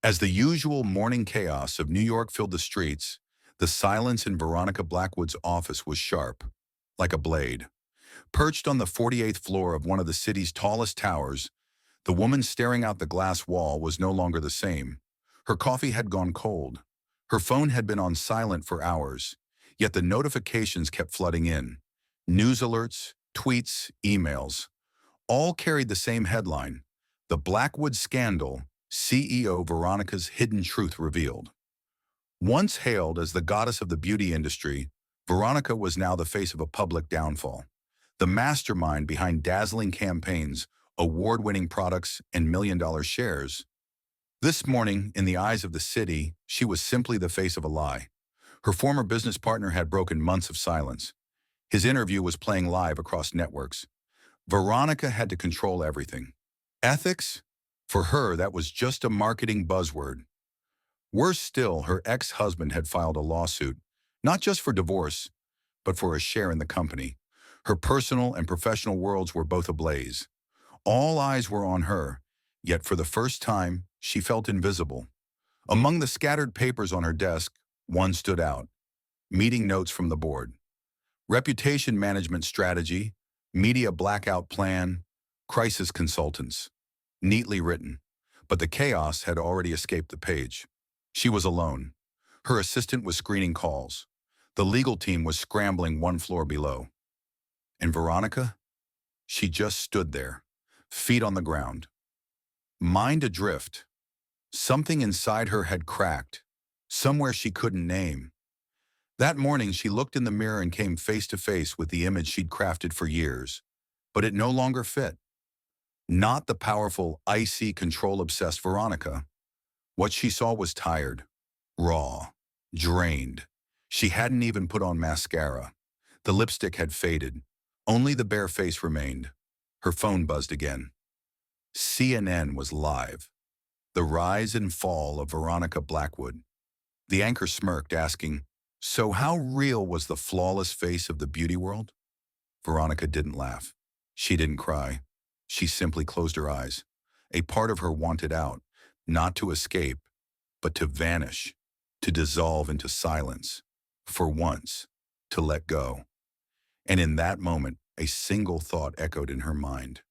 As the usual morning chaos of New York filled the streets, the silence in Veronica Blackwood's office was sharp, like a blade. Perched on the 48th floor of one of the city's tallest towers, the woman staring out the glass wall was no longer the same. Her coffee had gone cold. Her phone had been on silent for hours, yet the notifications kept flooding in. News alerts, tweets, emails, all carried the same headline: The Blackwood Scandal, CEO Veronica's Hidden Truth Revealed. Once hailed as the goddess of the beauty industry, Veronica was now the face of a public downfall. The mastermind behind dazzling campaigns, award-winning products, and million-dollar shares. This morning, in the eyes of the city, she was simply the face of a lie. Her former business partner had broken months of silence. His interview was playing live across networks. Veronica had to control everything. Ethics? For her, that was just a marketing buzzword. Worse still, her ex-husband had filed a lawsuit, not just for divorce, but for a share in the company. Her personal and professional worlds were both ablaze. All eyes were on her, yet for the first time, she felt invisible. Among the scattered papers on her desk, one stood out: meeting notes from the board. Reputation management strategy, media blackout plan, crisis consultants. Neatly written, but the chaos had already escaped the page. She was alone. Her assistant was screening calls. The legal team was scrambling one floor below. And Veronica? She just stood there, feet on the ground, mind adrift. Something inside her had cracked, somewhere she couldn't name. That morning, she looked in the mirror and came face to face with the image she'd crafted for years, but it no longer fit. Not the powerful, icy, control-obsessed Veronica. What she saw was tired, raw, drained. She hadn't even put on mascara. The lipstick had faded. Only the bare face remained. Her phone buzzed again. CNN was live. The rise and fall of Veronica Blackwood. The anchor smirked, asking, "So how real was the flawless face of the beauty world?" Veronica didn't laugh. She didn't cry. She simply closed her eyes. A part of her wanted out, not to escape, but to vanish, to dissolve into silence. For once, to let go. And in that moment, a single thought echoed in her mind.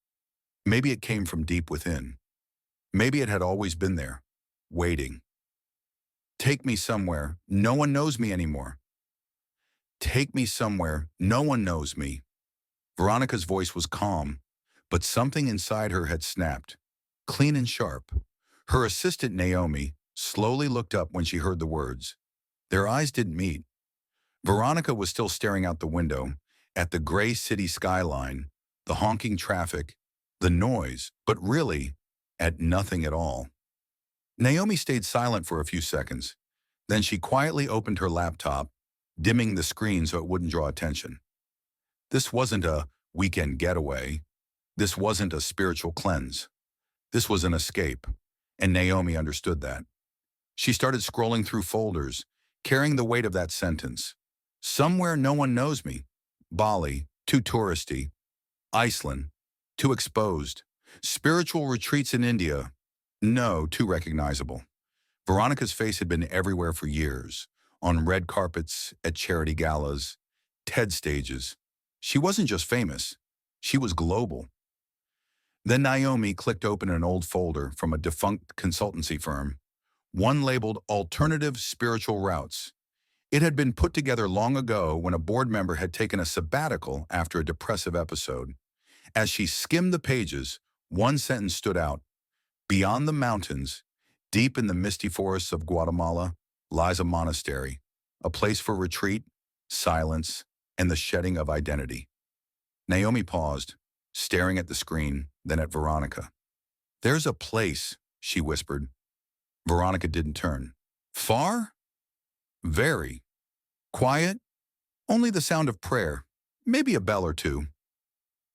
Maybe it came from deep within. Maybe it had always been there, waiting. Take me somewhere. No one knows me anymore. Take me somewhere. No one knows me. Veronica's voice was calm, but something inside her had snapped, clean and sharp. Her assistant, Naomi, slowly looked up when she heard the words. Their eyes didn't meet. Veronica was still staring out the window, at the gray city skyline, the honking traffic, the noise, but really, at nothing at all. Naomi stayed silent for a few seconds. Then she quietly opened her laptop, dimming the screen so it wouldn't draw attention. This wasn't a weekend getaway. This wasn't a spiritual cleanse. This was an escape, and Naomi understood that. She started scrolling through folders, carrying the weight of that sentence. Somewhere no one knows me. Bali, too touristy. Iceland, too exposed. Spiritual retreats in India, no, too recognizable. Veronica's face had been everywhere for years, on red carpets, at charity galas, TED stages. She wasn't just famous, she was global. Then Naomi clicked open an old folder from a defunct consultancy firm, one labeled Alternative Spiritual Routes. It had been put together long ago when a board member had taken a sabbatical after a depressive episode. As she skimmed the pages, one sentence stood out. Beyond the mountains, deep in the misty forests of Guatemala, lies a monastery, a place for retreat, silence, and the shedding of identity. Naomi paused, staring at the screen, then at Veronica. There's a place, she whispered. Veronica didn't turn. Far? Very. Quiet? Only the sound of prayer, maybe a bell or two.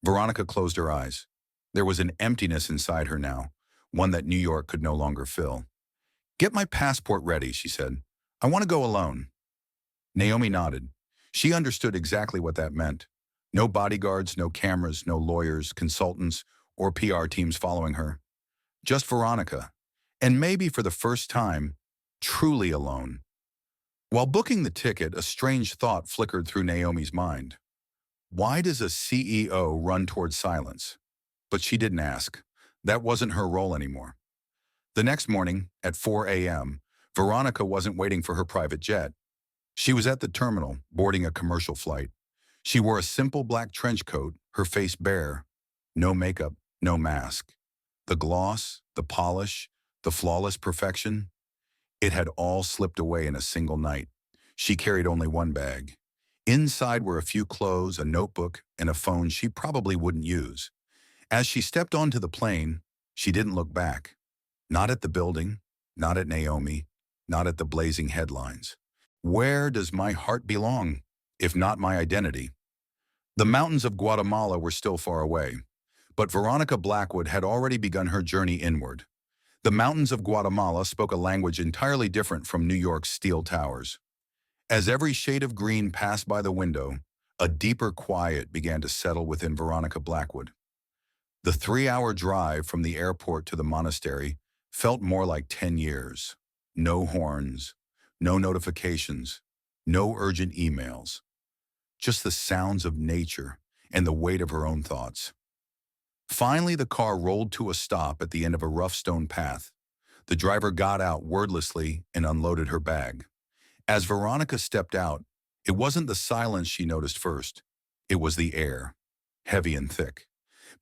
Veronica closed her eyes. There was an emptiness inside her now, one that New York could no longer fill. Get my passport ready, she said. I want to go alone. Naomi nodded. She understood exactly what that meant. No bodyguards, no cameras, no lawyers, consultants, or PR teams following her. Just Veronica. And maybe for the first time, truly alone. While booking the ticket, a strange thought flickered through Naomi's mind. Why does a CEO run toward silence? But she didn't ask. That wasn't her role anymore. The next morning, at 4 a.m., Veronica wasn't waiting for her private jet. She was at the terminal, boarding a commercial flight. She wore a simple black trench coat, her face bare. No makeup, no mask. The gloss, the polish, the flawless perfection, it had all slipped away in a single night. She carried only one bag. Inside were a few clothes, a notebook, and a phone she probably wouldn't use. As she stepped onto the plane, she didn't look back. Not at the building, not at Naomi, not at the blazing headlines. Where does my heart belong, if not my identity? The mountains of Guatemala were still far away, but Veronica Blackwood had already begun her journey inward. The mountains of Guatemala spoke a language entirely different from New York's steel towers. As every shade of green passed by the window, a deeper quiet began to settle within Veronica Blackwood. The 3-hour drive from the airport to the monastery felt more like 10 years. No horns, no notifications, no urgent emails. Just the sounds of nature and the weight of her own thoughts. Finally, the car rolled to a stop at the end of a rough stone path. The driver got out wordlessly and unloaded her bag. As Veronica stepped out, it wasn't the silence she noticed first. It was the air, heavy and thick.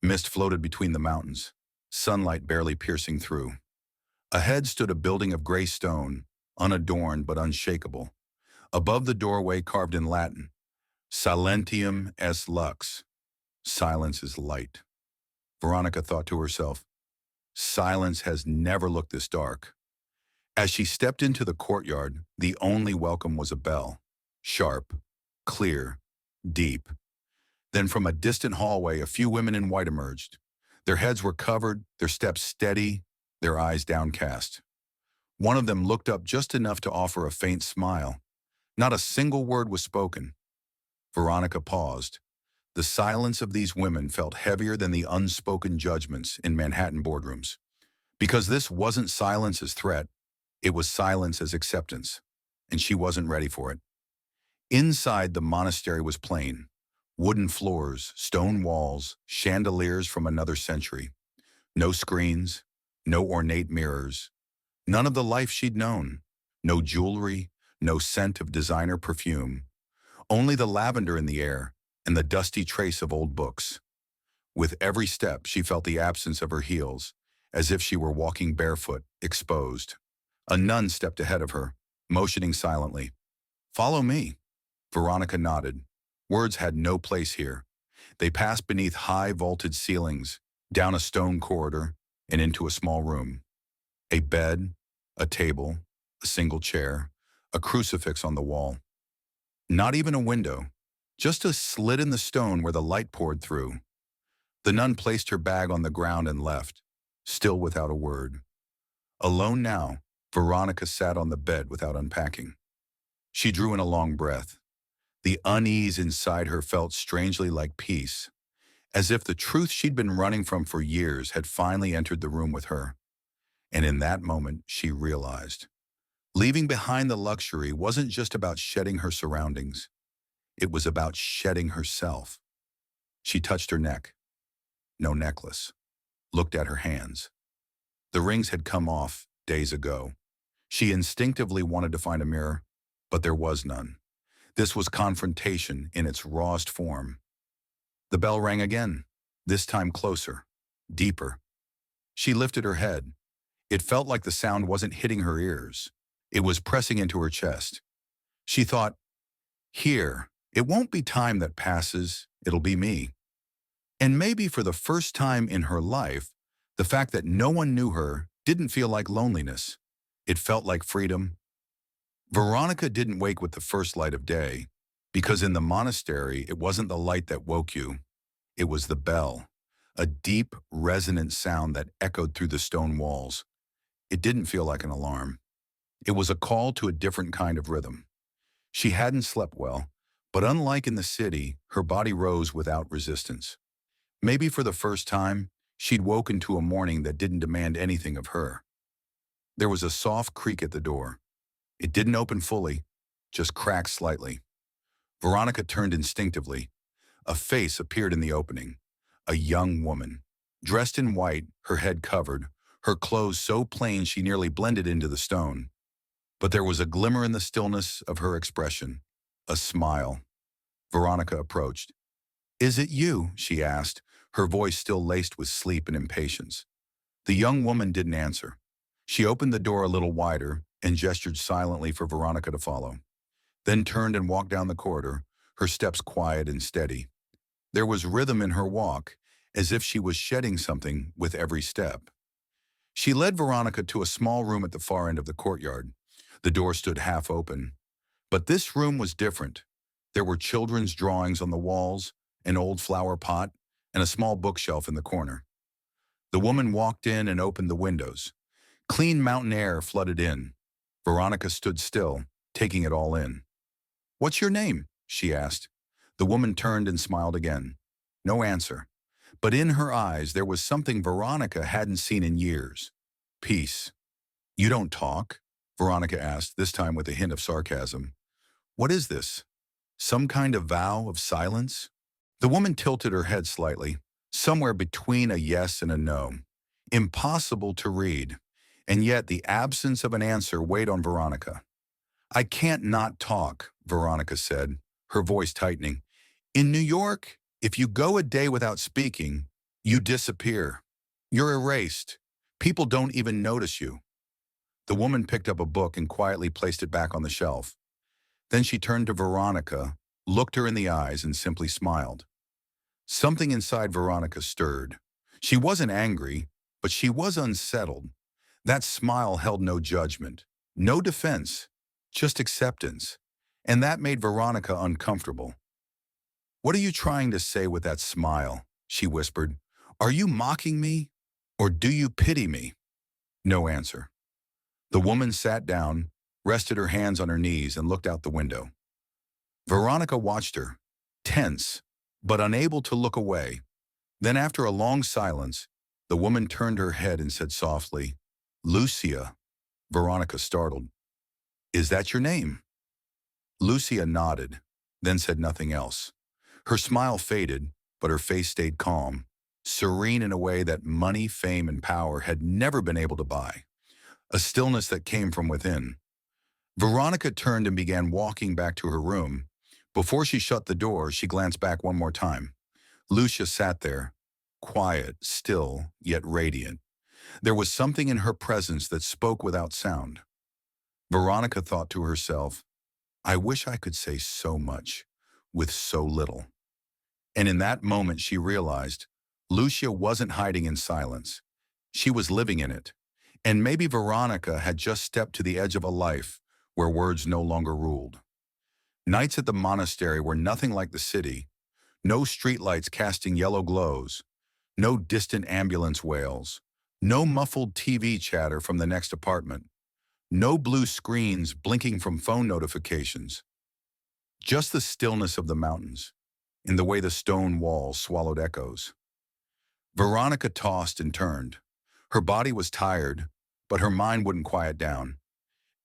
Mist floated between the mountains, sunlight barely piercing through. Ahead stood a building of gray stone, unadorned but unshakable. Above the doorway, carved in Latin, Silentium est lux, silence is light. Veronica thought to herself, silence has never looked this dark. As she stepped into the courtyard, the only welcome was a bell. Sharp, clear, deep. Then from a distant hallway, a few women in white emerged. Their heads were covered, their steps steady, their eyes downcast. One of them looked up just enough to offer a faint smile. Not a single word was spoken. Veronica paused. The silence of these women felt heavier than the unspoken judgments in Manhattan boardrooms. Because this wasn't silence as threat, it was silence as acceptance, and she wasn't ready for it. Inside, the monastery was plain. Wooden floors, stone walls, chandeliers from another century. No screens, no ornate mirrors. None of the life she'd known. No jewelry, no scent of designer perfume. Only the lavender in the air and the dusty trace of old books. With every step, she felt the absence of her heels, as if she were walking barefoot, exposed. A nun stepped ahead of her, motioning silently. "Follow me." Veronica nodded. Words had no place here. They passed beneath high vaulted ceilings, down a stone corridor, and into a small room. A bed, a table, a single chair, a crucifix on the wall. Not even a window, just a slit in the stone where the light poured through. The nun placed her bag on the ground and left, still without a word. Alone now, Veronica sat on the bed without unpacking. She drew in a long breath. The unease inside her felt strangely like peace, as if the truth she'd been running from for years had finally entered the room with her. And in that moment, she realized. Leaving behind the luxury wasn't just about shedding her surroundings. It was about shedding herself. She touched her neck. No necklace. Looked at her hands. The rings had come off days ago. She instinctively wanted to find a mirror, but there was none. This was confrontation in its rawest form. The bell rang again, this time closer, deeper. She lifted her head. It felt like the sound wasn't hitting her ears. It was pressing into her chest. She thought, here, it won't be time that passes, it'll be me. And maybe for the first time in her life, the fact that no one knew her didn't feel like loneliness. It felt like freedom. Veronica didn't wake with the first light of day, because in the monastery, it wasn't the light that woke you. It was the bell, a deep, resonant sound that echoed through the stone walls. It didn't feel like an alarm. It was a call to a different kind of rhythm. She hadn't slept well, but unlike in the city, her body rose without resistance. Maybe for the first time, she'd woken to a morning that didn't demand anything of her. There was a soft creak at the door. It didn't open fully, just cracked slightly. Veronica turned instinctively. A face appeared in the opening. A young woman. Dressed in white, her head covered, her clothes so plain she nearly blended into the stone. But there was a glimmer in the stillness of her expression. A smile. Veronica approached. "Is it you?" she asked, her voice still laced with sleep and impatience. The young woman didn't answer. She opened the door a little wider and gestured silently for Veronica to follow, then turned and walked down the corridor, her steps quiet and steady. There was rhythm in her walk, as if she was shedding something with every step. She led Veronica to a small room at the far end of the courtyard. The door stood half open. But this room was different. There were children's drawings on the walls, an old flower pot, and a small bookshelf in the corner. The woman walked in and opened the windows. Clean mountain air flooded in. Veronica stood still, taking it all in. "What's your name?" she asked. The woman turned and smiled again. No answer. But in her eyes there was something Veronica hadn't seen in years. Peace. "You don't talk?" Veronica asked, this time with a hint of sarcasm. "What is this? Some kind of vow of silence?" The woman tilted her head slightly, somewhere between a yes and a no. Impossible to read, and yet the absence of an answer weighed on Veronica. "I can't not talk," Veronica said, her voice tightening. "In New York, if you go a day without speaking, you disappear. You're erased. People don't even notice you." The woman picked up a book and quietly placed it back on the shelf. Then she turned to Veronica, looked her in the eyes, and simply smiled. Something inside Veronica stirred. She wasn't angry, but she was unsettled. That smile held no judgment, no defense, just acceptance. And that made Veronica uncomfortable. "What are you trying to say with that smile?" she whispered. "Are you mocking me? Or do you pity me?" No answer. The woman sat down, rested her hands on her knees, and looked out the window. Veronica watched her, tense, but unable to look away. Then after a long silence, the woman turned her head and said softly, "Lucia." Veronica startled. "Is that your name?" Lucia nodded, then said nothing else. Her smile faded, but her face stayed calm, serene in a way that money, fame, and power had never been able to buy. A stillness that came from within. Veronica turned and began walking back to her room. Before she shut the door, she glanced back one more time. Lucia sat there, quiet, still, yet radiant. There was something in her presence that spoke without sound. Veronica thought to herself, "I wish I could say so much, with so little." And in that moment she realized, Lucia wasn't hiding in silence. She was living in it. And maybe Veronica had just stepped to the edge of a life where words no longer ruled. Nights at the monastery were nothing like the city. No streetlights casting yellow glows. No distant ambulance wails. No muffled TV chatter from the next apartment. No blue screens blinking from phone notifications. Just the stillness of the mountains, in the way the stone walls swallowed echoes. Veronica tossed and turned. Her body was tired, but her mind wouldn't quiet down.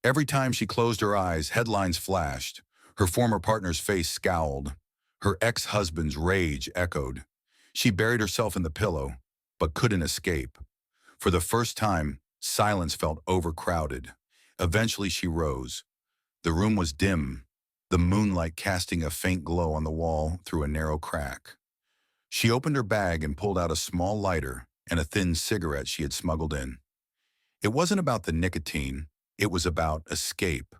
Every time she closed her eyes, headlines flashed. Her former partner's face scowled. Her ex-husband's rage echoed. She buried herself in the pillow, but couldn't escape. For the first time, silence felt overcrowded. Eventually she rose. The room was dim, the moonlight casting a faint glow on the wall through a narrow crack. She opened her bag and pulled out a small lighter and a thin cigarette she had smuggled in. It wasn't about the nicotine, it was about escape.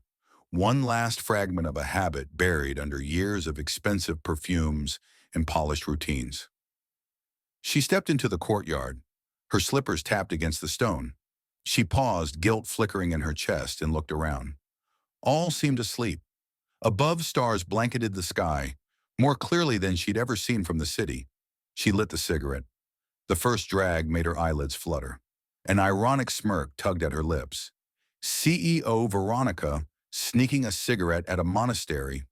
One last fragment of a habit buried under years of expensive perfumes and polished routines. She stepped into the courtyard. Her slippers tapped against the stone. She paused, guilt flickering in her chest, and looked around. All seemed asleep. Above, stars blanketed the sky, more clearly than she'd ever seen from the city. She lit the cigarette. The first drag made her eyelids flutter. An ironic smirk tugged at her lips. CEO Veronica sneaking a cigarette at a monastery.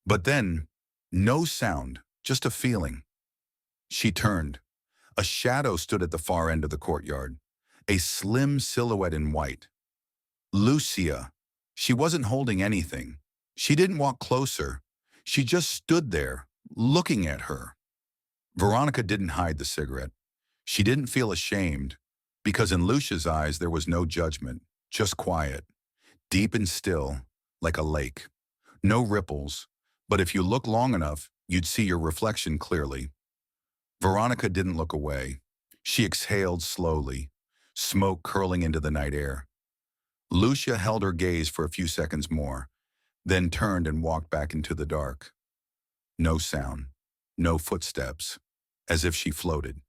But then, no sound, just a feeling. She turned. A shadow stood at the far end of the courtyard, a slim silhouette in white. Lucia. She wasn't holding anything. She didn't walk closer. She just stood there, looking at her. Veronica didn't hide the cigarette. She didn't feel ashamed, because in Lucia's eyes there was no judgment, just quiet, deep and still, like a lake. No ripples, but if you look long enough, you'd see your reflection clearly. Veronica didn't look away. She exhaled slowly, smoke curling into the night air. Lucia held her gaze for a few seconds more, then turned and walked back into the dark. No sound, no footsteps, as if she floated.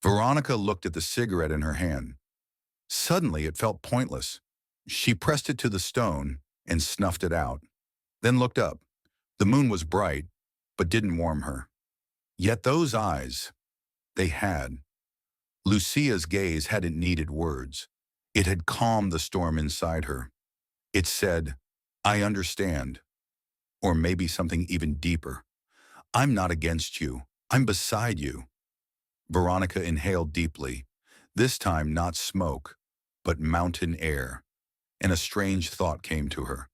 Veronica looked at the cigarette in her hand. Suddenly, it felt pointless. She pressed it to the stone and snuffed it out, then looked up. The moon was bright, but didn't warm her. Yet those eyes, they had. Lucia's gaze hadn't needed words. It had calmed the storm inside her. It said, "I understand." Or maybe something even deeper. "I'm not against you. I'm beside you." Veronica inhaled deeply, this time not smoke, but mountain air, and a strange thought came to her.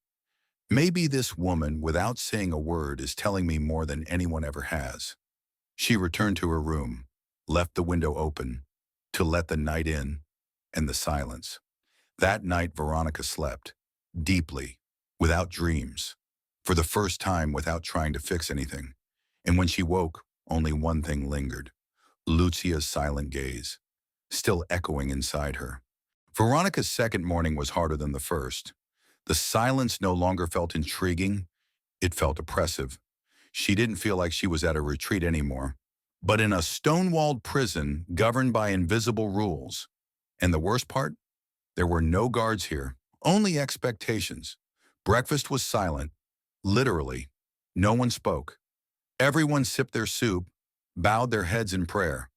Maybe this woman, without saying a word, is telling me more than anyone ever has. She returned to her room, left the window open, to let the night in, and the silence. That night Veronica slept, deeply, without dreams, for the first time without trying to fix anything. And when she woke, only one thing lingered: Lucia's silent gaze, still echoing inside her. Veronica's second morning was harder than the first. The silence no longer felt intriguing, it felt oppressive. She didn't feel like she was at a retreat anymore, but in a stone-walled prison governed by invisible rules. And the worst part? There were no guards here, only expectations. Breakfast was silent, literally. No one spoke. Everyone sipped their soup, bowed their heads in prayer.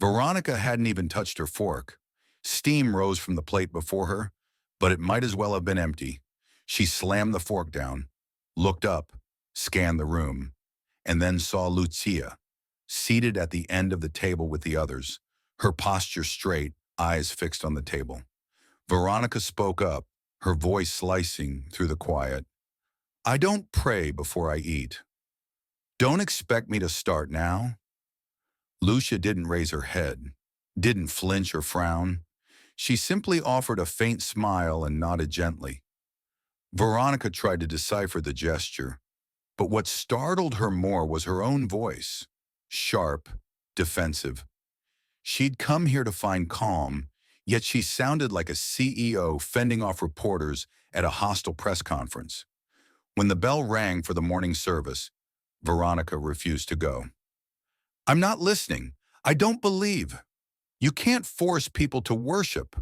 Veronica hadn't even touched her fork. Steam rose from the plate before her, but it might as well have been empty. She slammed the fork down, looked up, scanned the room, and then saw Lucia, seated at the end of the table with the others, her posture straight, eyes fixed on the table. Veronica spoke up, her voice slicing through the quiet. "I don't pray before I eat. Don't expect me to start now." Lucia didn't raise her head, didn't flinch or frown. She simply offered a faint smile and nodded gently. Veronica tried to decipher the gesture, but what startled her more was her own voice, sharp, defensive. She'd come here to find calm, yet she sounded like a CEO fending off reporters at a hostile press conference. When the bell rang for the morning service, Veronica refused to go. "I'm not listening. I don't believe. You can't force people to worship."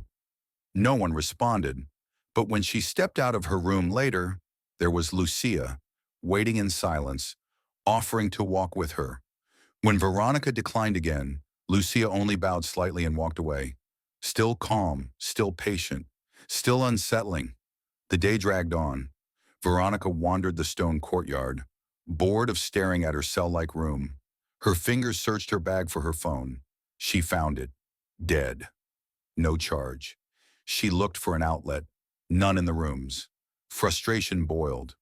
No one responded, but when she stepped out of her room later, there was Lucia, waiting in silence, offering to walk with her. When Veronica declined again, Lucia only bowed slightly and walked away. Still calm, still patient, still unsettling. The day dragged on. Veronica wandered the stone courtyard, bored of staring at her cell-like room. Her fingers searched her bag for her phone. She found it. Dead. No charge. She looked for an outlet. None in the rooms. Frustration boiled.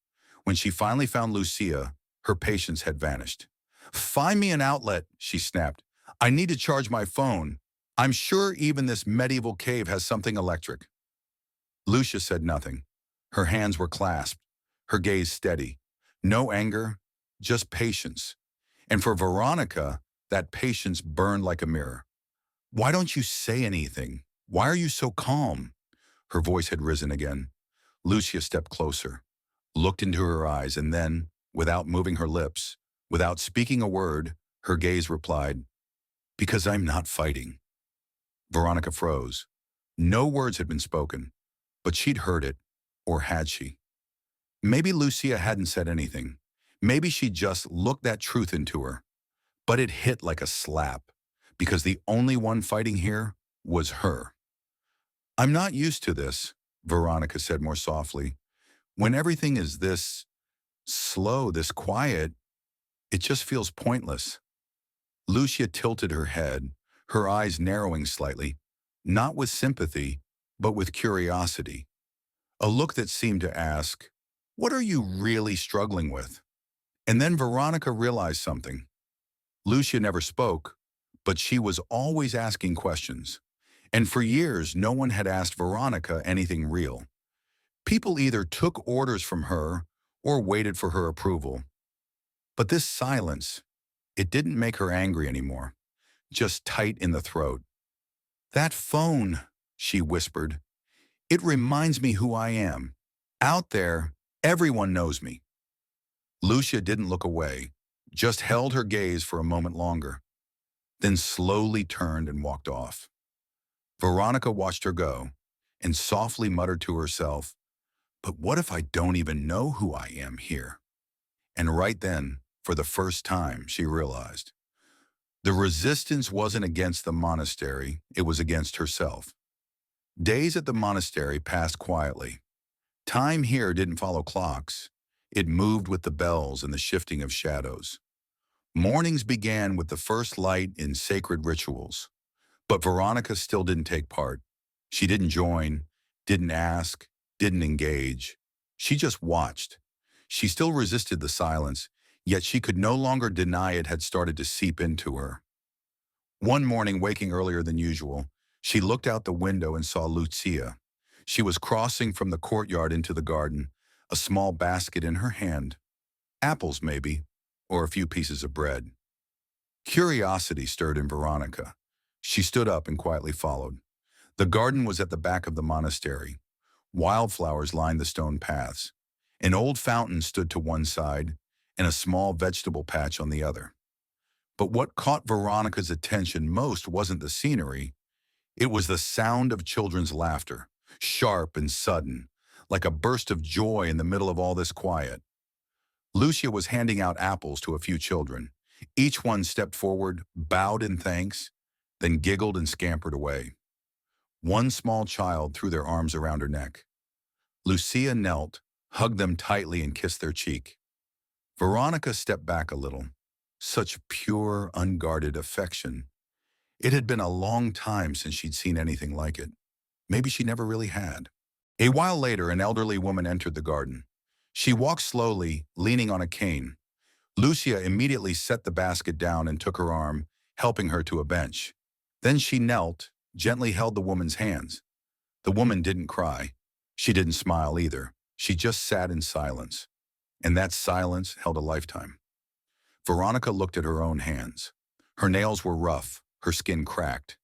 When she finally found Lucia, her patience had vanished. "Find me an outlet," she snapped. "I need to charge my phone. I'm sure even this medieval cave has something electric." Lucia said nothing. Her hands were clasped, her gaze steady. No anger, just patience. And for Veronica, that patience burned like a mirror. "Why don't you say anything? Why are you so calm?" Her voice had risen again. Lucia stepped closer, looked into her eyes, and then, without moving her lips, without speaking a word, her gaze replied, "Because I'm not fighting." Veronica froze. No words had been spoken, but she'd heard it, or had she? Maybe Lucia hadn't said anything. Maybe she just looked that truth into her. But it hit like a slap, because the only one fighting here was her. "I'm not used to this," Veronica said more softly. "When everything is this slow, this quiet, it just feels pointless." Lucia tilted her head, her eyes narrowing slightly, not with sympathy, but with curiosity, a look that seemed to ask, "What are you really struggling with?" And then Veronica realized something. Lucia never spoke, but she was always asking questions. And for years, no one had asked Veronica anything real. People either took orders from her or waited for her approval. But this silence, it didn't make her angry anymore, just tight in the throat. "That phone," she whispered, "it reminds me who I am. Out there, everyone knows me." Lucia didn't look away, just held her gaze for a moment longer, then slowly turned and walked off. Veronica watched her go and softly muttered to herself, "But what if I don't even know who I am here?" And right then, for the first time, she realized the resistance wasn't against the monastery, it was against herself. Days at the monastery passed quietly. Time here didn't follow clocks. It moved with the bells and the shifting of shadows. Mornings began with the first light in sacred rituals. But Veronica still didn't take part. She didn't join, didn't ask, didn't engage. She just watched. She still resisted the silence, yet she could no longer deny it had started to seep into her. One morning, waking earlier than usual, she looked out the window and saw Lucia. She was crossing from the courtyard into the garden, a small basket in her hand. Apples, maybe, or a few pieces of bread. Curiosity stirred in Veronica. She stood up and quietly followed. The garden was at the back of the monastery. Wildflowers lined the stone paths. An old fountain stood to one side, and a small vegetable patch on the other. But what caught Veronica's attention most wasn't the scenery. It was the sound of children's laughter, sharp and sudden, like a burst of joy in the middle of all this quiet. Lucia was handing out apples to a few children. Each one stepped forward, bowed in thanks, then giggled and scampered away. One small child threw their arms around her neck. Lucia knelt, hugged them tightly and kissed their cheek. Veronica stepped back a little. Such pure, unguarded affection. It had been a long time since she'd seen anything like it. Maybe she never really had. A while later, an elderly woman entered the garden. She walked slowly, leaning on a cane. Lucia immediately set the basket down and took her arm, helping her to a bench. Then she knelt, gently held the woman's hands. The woman didn't cry. She didn't smile either. She just sat in silence. And that silence held a lifetime. Veronica looked at her own hands. Her nails were rough, her skin cracked.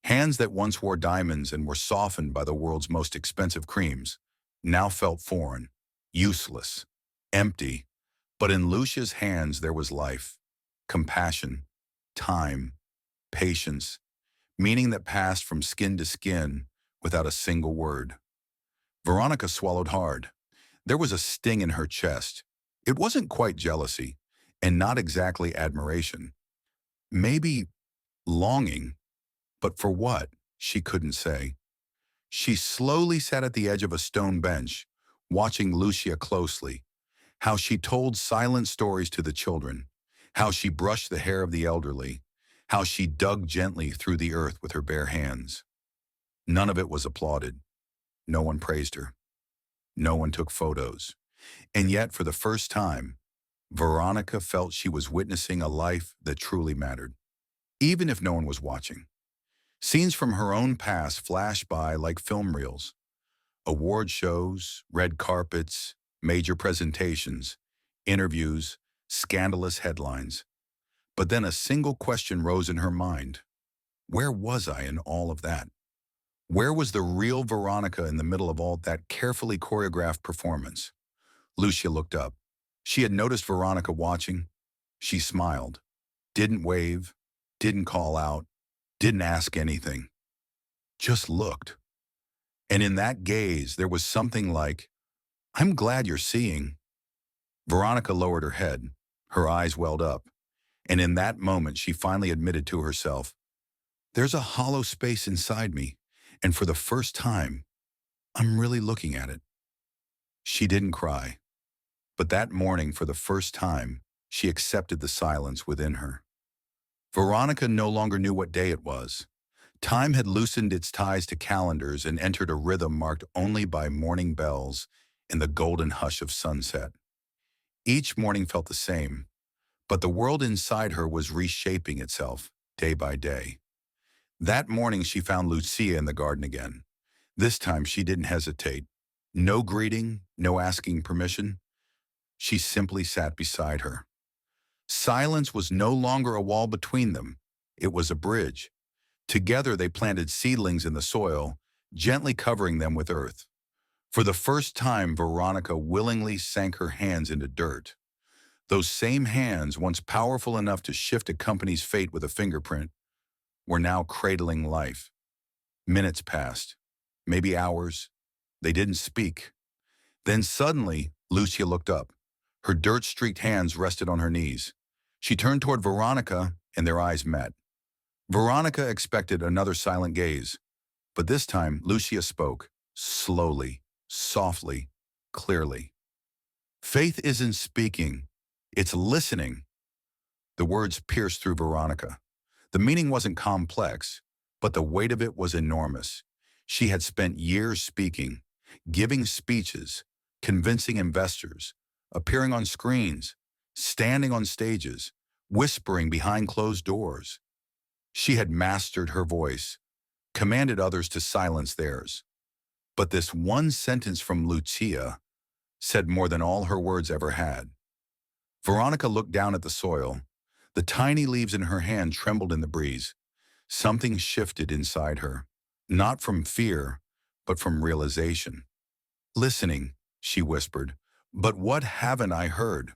Hands that once wore diamonds and were softened by the world's most expensive creams now felt foreign, useless, empty. But in Lucia's hands there was life, compassion, time, patience, meaning that passed from skin to skin without a single word. Veronica swallowed hard. There was a sting in her chest. It wasn't quite jealousy, and not exactly admiration. Maybe longing, but for what, she couldn't say. She slowly sat at the edge of a stone bench, watching Lucia closely. How she told silent stories to the children, how she brushed the hair of the elderly, how she dug gently through the earth with her bare hands. None of it was applauded. No one praised her. No one took photos. And yet, for the first time, Veronica felt she was witnessing a life that truly mattered, even if no one was watching. Scenes from her own past flashed by like film reels. Award shows, red carpets, major presentations, interviews, scandalous headlines. But then a single question rose in her mind. Where was I in all of that? Where was the real Veronica in the middle of all that carefully choreographed performance? Lucia looked up. She had noticed Veronica watching. She smiled, didn't wave, didn't call out, didn't ask anything. Just looked. And in that gaze, there was something like, "I'm glad you're seeing." Veronica lowered her head. Her eyes welled up. And in that moment, she finally admitted to herself, "There's a hollow space inside me, and for the first time, I'm really looking at it." She didn't cry. But that morning, for the first time, she accepted the silence within her. Veronica no longer knew what day it was. Time had loosened its ties to calendars and entered a rhythm marked only by morning bells and the golden hush of sunset. Each morning felt the same, but the world inside her was reshaping itself day by day. That morning she found Lucia in the garden again. This time she didn't hesitate. No greeting, no asking permission. She simply sat beside her. Silence was no longer a wall between them. It was a bridge. Together they planted seedlings in the soil, gently covering them with earth. For the first time, Veronica willingly sank her hands into dirt. Those same hands, once powerful enough to shift a company's fate with a fingerprint, were now cradling life. Minutes passed, maybe hours. They didn't speak. Then suddenly, Lucia looked up. Her dirt-streaked hands rested on her knees. She turned toward Veronica, and their eyes met. Veronica expected another silent gaze, but this time Lucia spoke, slowly, softly, clearly. Faith isn't speaking, it's listening. The words pierced through Veronica. The meaning wasn't complex, but the weight of it was enormous. She had spent years speaking, giving speeches, convincing investors, appearing on screens, standing on stages, whispering behind closed doors. She had mastered her voice, commanded others to silence theirs. But this one sentence from Lucia said more than all her words ever had. Veronica looked down at the soil. The tiny leaves in her hand trembled in the breeze. Something shifted inside her, not from fear, but from realization. Listening, she whispered, but what haven't I heard?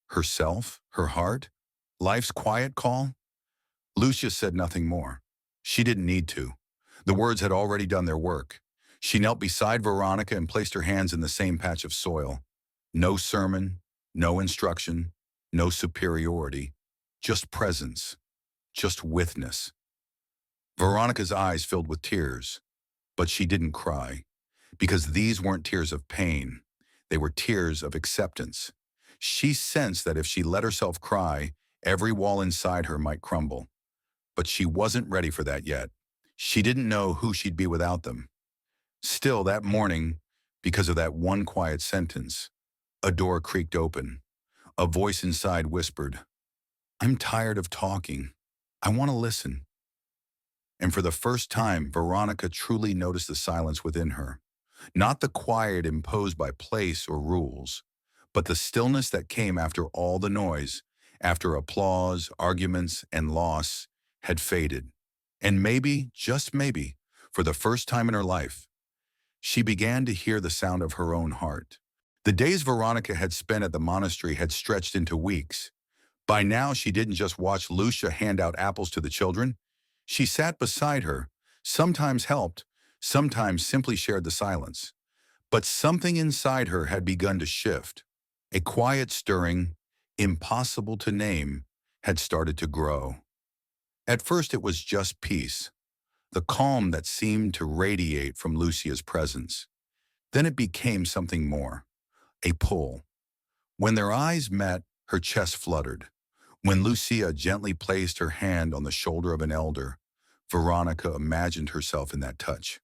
Herself? Her heart? Life's quiet call? Lucia said nothing more. She didn't need to. The words had already done their work. She knelt beside Veronica and placed her hands in the same patch of soil. No sermon, no instruction, no superiority, just presence, just witness. Veronica's eyes filled with tears, but she didn't cry, because these weren't tears of pain. They were tears of acceptance. She sensed that if she let herself cry, every wall inside her might crumble. But she wasn't ready for that yet. She didn't know who she'd be without them. Still, that morning, because of that one quiet sentence, a door creaked open. A voice inside whispered, I'm tired of talking. I want to listen. And for the first time, Veronica truly noticed the silence within her. Not the quiet imposed by place or rules, but the stillness that came after all the noise, after applause, arguments, and loss had faded. And maybe, just maybe, for the first time in her life, she began to hear the sound of her own heart. The days Veronica had spent at the monastery had stretched into weeks. By now, she didn't just watch Lucia hand out apples to the children. She sat beside her, sometimes helped, sometimes simply shared the silence. But something inside her had begun to shift. A quiet stirring, impossible to name, had started to grow. At first, it was just peace, the calm that seemed to radiate from Lucia's presence. Then it became something more, a pull. When their eyes met, her chest fluttered. When Lucia gently placed her hand on the shoulder of an elder, Veronica imagined herself in that touch.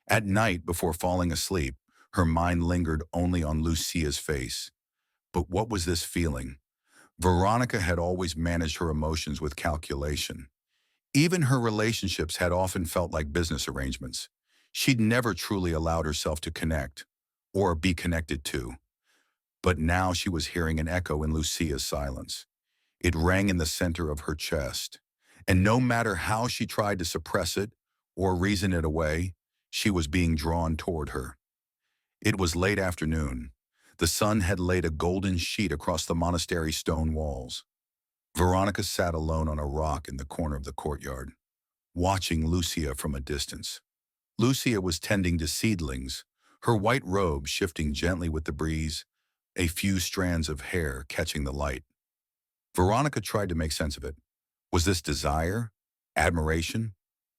At night, before falling asleep, her mind lingered only on Lucia's face. But what was this feeling? Veronica had always managed her emotions with calculation. Even her relationships had often felt like business arrangements. She'd never truly allowed herself to connect, or be connected to. But now she was hearing an echo in Lucia's silence. It rang in the center of her chest. And no matter how she tried to suppress it or reason it away, she was being drawn toward her. It was late afternoon. The sun had laid a golden sheet across the monastery's stone walls. Veronica sat alone on a rock in the corner of the courtyard, watching Lucia from a distance. Lucia was tending to seedlings, her white robe shifting gently with the breeze, a few strands of hair catching the light. Veronica tried to make sense of it. Was this desire? Admiration?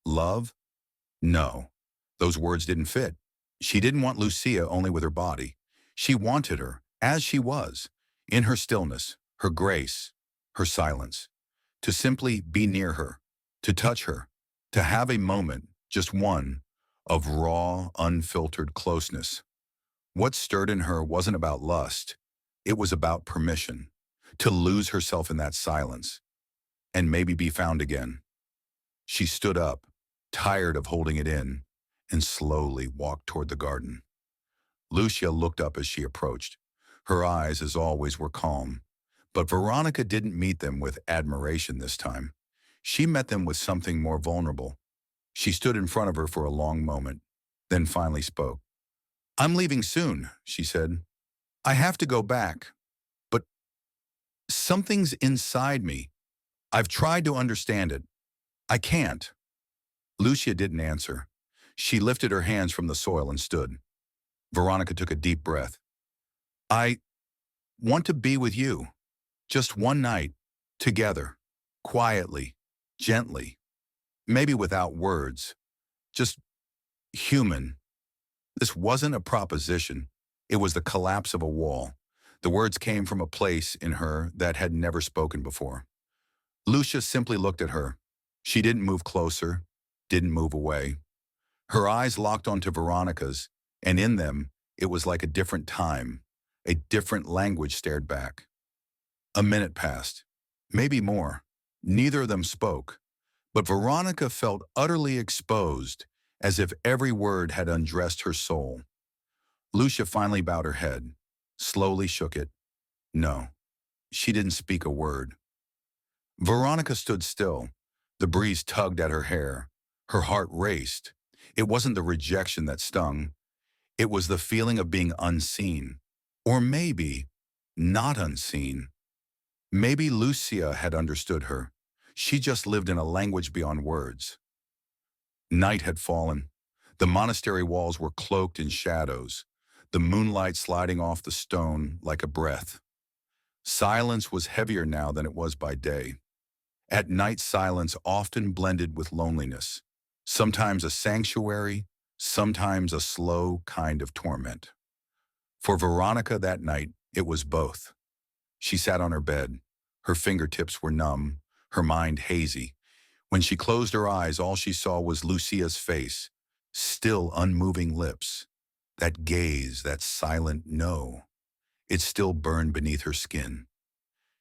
Love? No. Those words didn't fit. She didn't want Lucia only with her body. She wanted her, as she was, in her stillness, her grace, her silence, to simply be near her, to touch her, To have a moment, just one, of raw, unfiltered closeness. What stirred in her wasn't about lust. It was about permission. To lose herself in that silence, and maybe be found again. She stood up, tired of holding it in, and slowly walked toward the garden. Lucia looked up as she approached. Her eyes, as always, were calm. But Veronica didn't meet them with admiration this time. She met them with something more vulnerable. She stood in front of her for a long moment, then finally spoke. "I'm leaving soon," she said. "I have to go back, but something's inside me. I've tried to understand it. I can't." Lucia didn't answer. She lifted her hands from the soil and stood. Veronica took a deep breath. "I want to be with you. Just one night. Together. Quietly. Gently. Maybe without words. Just human." This wasn't a proposition. It was the collapse of a wall. The words came from a place in her that had never spoken before. Lucia simply looked at her. She didn't move closer, didn't move away. Her eyes locked onto Veronica's, and in them, it was like a different time. A different language stared back. A minute passed. Maybe more. Neither of them spoke. But Veronica felt utterly exposed, as if every word had undressed her soul. Lucia finally bowed her head, slowly shook it. No, she didn't speak a word. Veronica stood still. The breeze tugged at her hair. Her heart raced. It wasn't the rejection that stung. It was the feeling of being unseen. Or maybe not unseen. Maybe Lucia had understood her. She just lived in a language beyond words. Night had fallen. The monastery walls were cloaked in shadows, the moonlight sliding off the stone like a breath. Silence was heavier now than it was by day. At night, silence often blended with loneliness, sometimes a sanctuary, sometimes a slow kind of torment. For Veronica that night, it was both. She sat on her bed. Her fingertips were numb, her mind hazy. When she closed her eyes, all she saw was Lucia's face, still unmoving lips. That gaze, that silent no. It still burned beneath her skin.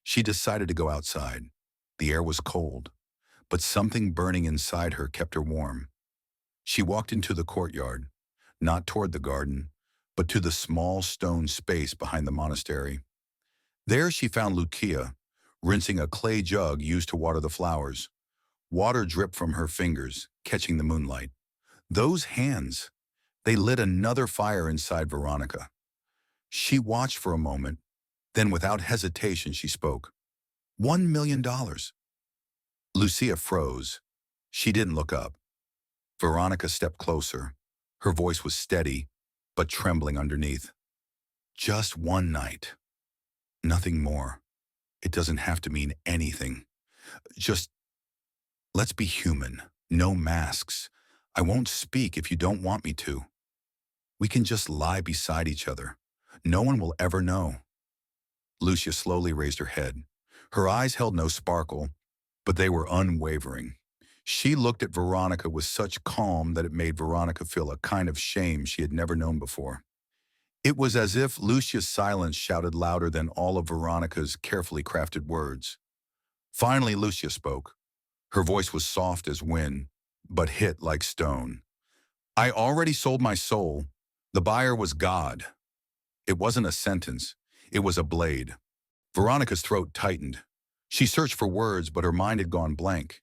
She decided to go outside. The air was cold, but something burning inside her kept her warm. She walked into the courtyard, not toward the garden, but to the small stone space behind the monastery. There she found Lucia, rinsing a clay jug used to water the flowers. Water dripped from her fingers, catching the moonlight. Those hands, they lit another fire inside Veronica. She watched for a moment, then without hesitation she spoke. $1 million. Lucia froze. She didn't look up. Veronica stepped closer. Her voice was steady, but trembling underneath. Just one night. Nothing more. It doesn't have to mean anything. Just, let's be human. No masks. I won't speak if you don't want me to. We can just lie beside each other. No one will ever know. Lucia slowly raised her head. Her eyes held no sparkle, but they were unwavering. She looked at Veronica with such calm that it made Veronica feel a kind of shame she had never known before. It was as if Lucia's silence shouted louder than all of Veronica's carefully crafted words. Finally, Lucia spoke. Her voice was soft as wind, but hit like stone. "I already sold my soul. The buyer was God." It wasn't a sentence. It was a blade. Veronica's throat tightened. She searched for words, but her mind had gone blank.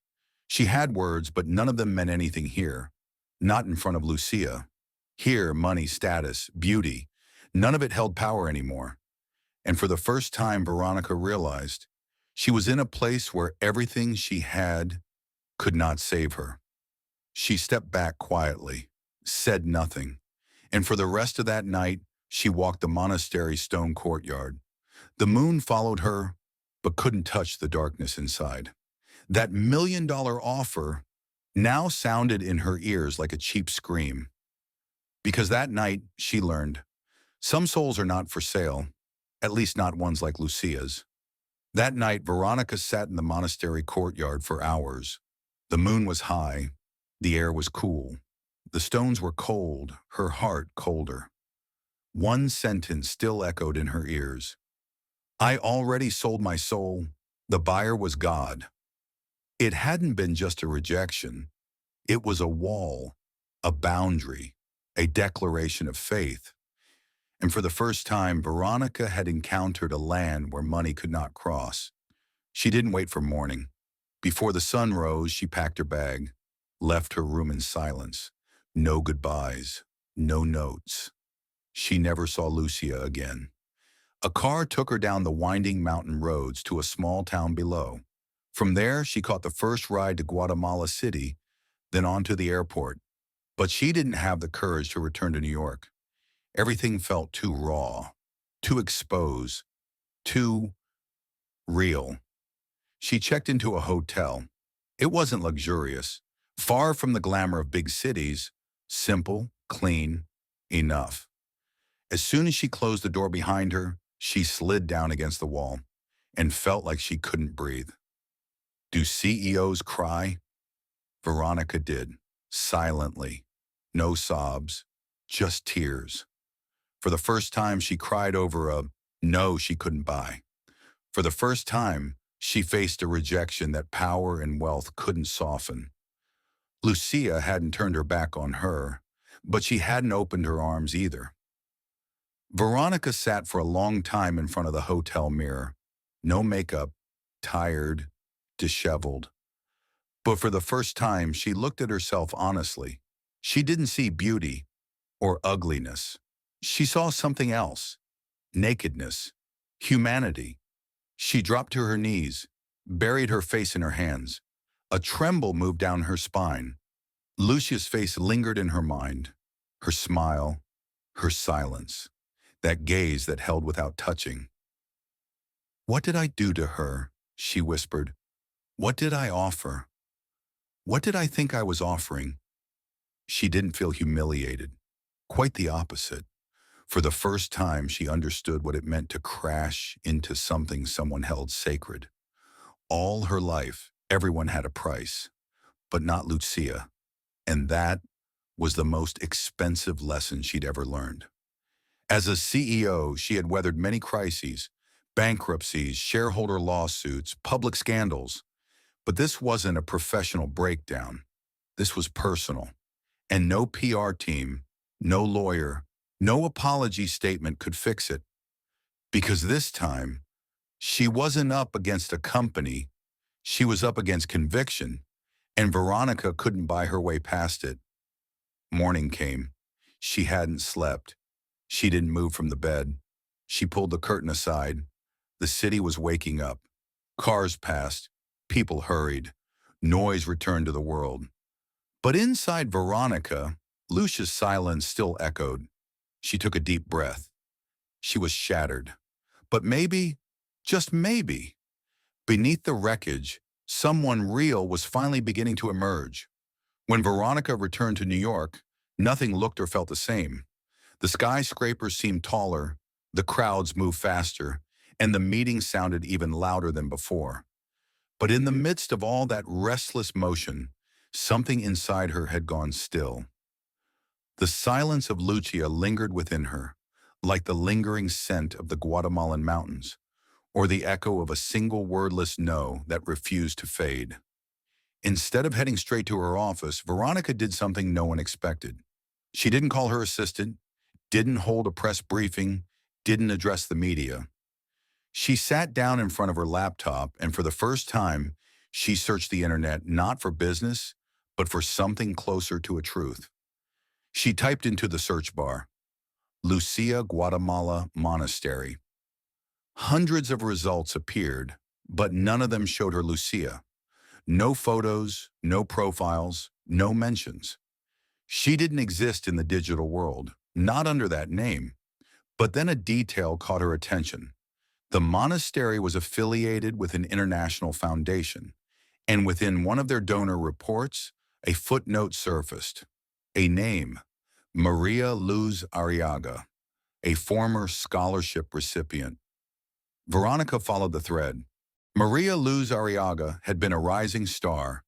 She had words, but none of them meant anything here. Not in front of Lucia. Here, money, status, beauty. None of it held power anymore. And for the first time, Veronica realized she was in a place where everything she had could not save her. She stepped back quietly, said nothing, and for the rest of that night, she walked the monastery's stone courtyard. The moon followed her, but couldn't touch the darkness inside. That $1 million offer now sounded in her ears like a cheap scream. Because that night, she learned, some souls are not for sale, at least not ones like Lucia's. That night, Veronica sat in the monastery courtyard for hours. The moon was high. The air was cool. The stones were cold, her heart colder. One sentence still echoed in her ears. I already sold my soul. The buyer was God. It hadn't been just a rejection. It was a wall, a boundary, a declaration of faith. And for the first time, Veronica had encountered a land where money could not cross. She didn't wait for morning. Before the sun rose, she packed her bag, left her room in silence. No goodbyes, no notes. She never saw Lucia again. A car took her down the winding mountain roads to a small town below. From there, she caught the first ride to Guatemala City, then on to the airport. But she didn't have the courage to return to New York. Everything felt too raw, too exposed, too real. She checked into a hotel. It wasn't luxurious, far from the glamour of big cities, simple, clean, enough. As soon as she closed the door behind her, she slid down against the wall and felt like she couldn't breathe. Do CEOs cry? Veronica did, silently. No sobs, just tears. For the first time, she cried over a no she couldn't buy. For the first time, she faced a rejection that power and wealth couldn't soften. Lucia hadn't turned her back on her, but she hadn't opened her arms either. Veronica sat for a long time in front of the hotel mirror. No makeup, tired, disheveled. But for the first time, she looked at herself honestly. She didn't see beauty or ugliness. She saw something else, nakedness, humanity. She dropped to her knees, buried her face in her hands. A tremble moved down her spine. Lucia's face lingered in her mind, her smile, her silence, that gaze that held without touching. What did I do to her? She whispered. What did I offer? What did I think I was offering? She didn't feel humiliated. Quite the opposite. For the first time, she understood what it meant to crash into something someone held sacred. All her life, everyone had a price, but not Lucia. And that was the most expensive lesson she'd ever learned. As a CEO, she had weathered many crises, bankruptcies, shareholder lawsuits, public scandals. But this wasn't a professional breakdown. This was personal. And no PR team, no lawyer, no apology statement could fix it. Because this time, she wasn't up against a company. She was up against conviction. And Veronica couldn't buy her way past it. Morning came. She hadn't slept. She didn't move from the bed. She pulled the curtain aside. The city was waking up. Cars passed. People hurried. Noise returned to the world. But inside Veronica, Lucia's silence still echoed. She took a deep breath. She was shattered. But maybe, just maybe, beneath the wreckage, someone real was finally beginning to emerge. When Veronica returned to New York, nothing looked or felt the same. The skyscrapers seemed taller, the crowds moved faster, and the meetings sounded even louder than before. But in the midst of all that restless motion, something inside her had gone still. The silence of Lucia lingered within her, like the lingering scent of the Guatemalan mountains, or the echo of a single wordless no that refused to fade. Instead of heading straight to her office, Veronica did something no one expected. She didn't call her assistant, didn't hold a press briefing, didn't address the media. She sat down in front of her laptop, and for the first time, she searched the internet not for business, but for something closer to a truth. She typed into the search bar, Lucia Guatemala Monastery. Hundreds of results appeared, but none of them showed her Lucia. No photos, no profiles, no mentions. She didn't exist in the digital world, not under that name. But then a detail caught her attention. The monastery was affiliated with an international foundation, and within one of their donor reports, a footnote surfaced. A name, Maria Luz Arriaga, a former scholarship recipient. Veronica followed the thread. Maria Luz Arriaga had been a rising star,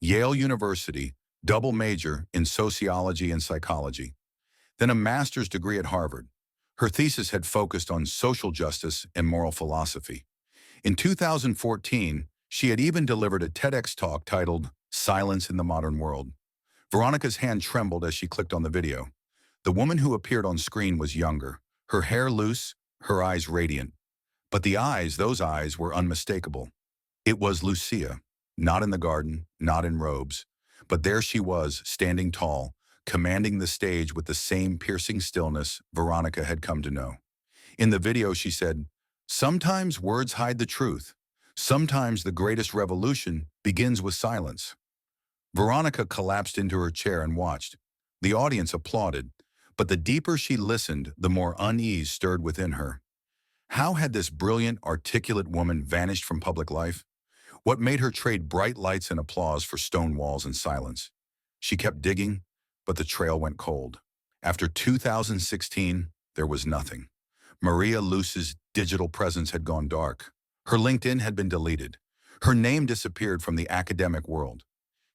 Yale University, double major in sociology and psychology, then a master's degree at Harvard. Her thesis had focused on social justice and moral philosophy. In 2014, she had even delivered a TEDx talk titled Silence in the Modern World. Veronica's hand trembled as she clicked on the video. The woman who appeared on screen was younger, her hair loose, her eyes radiant. But the eyes, those eyes, were unmistakable. It was Lucia, not in the garden, not in robes, but there she was, standing tall, commanding the stage with the same piercing stillness Veronica had come to know. In the video, she said, "Sometimes words hide the truth. Sometimes the greatest revolution begins with silence." Veronica collapsed into her chair and watched. The audience applauded, but the deeper she listened, the more unease stirred within her. How had this brilliant, articulate woman vanished from public life? What made her trade bright lights and applause for stone walls and silence? She kept digging, but the trail went cold. After 2016, there was nothing. Maria Luce's digital presence had gone dark. Her LinkedIn had been deleted. Her name disappeared from the academic world.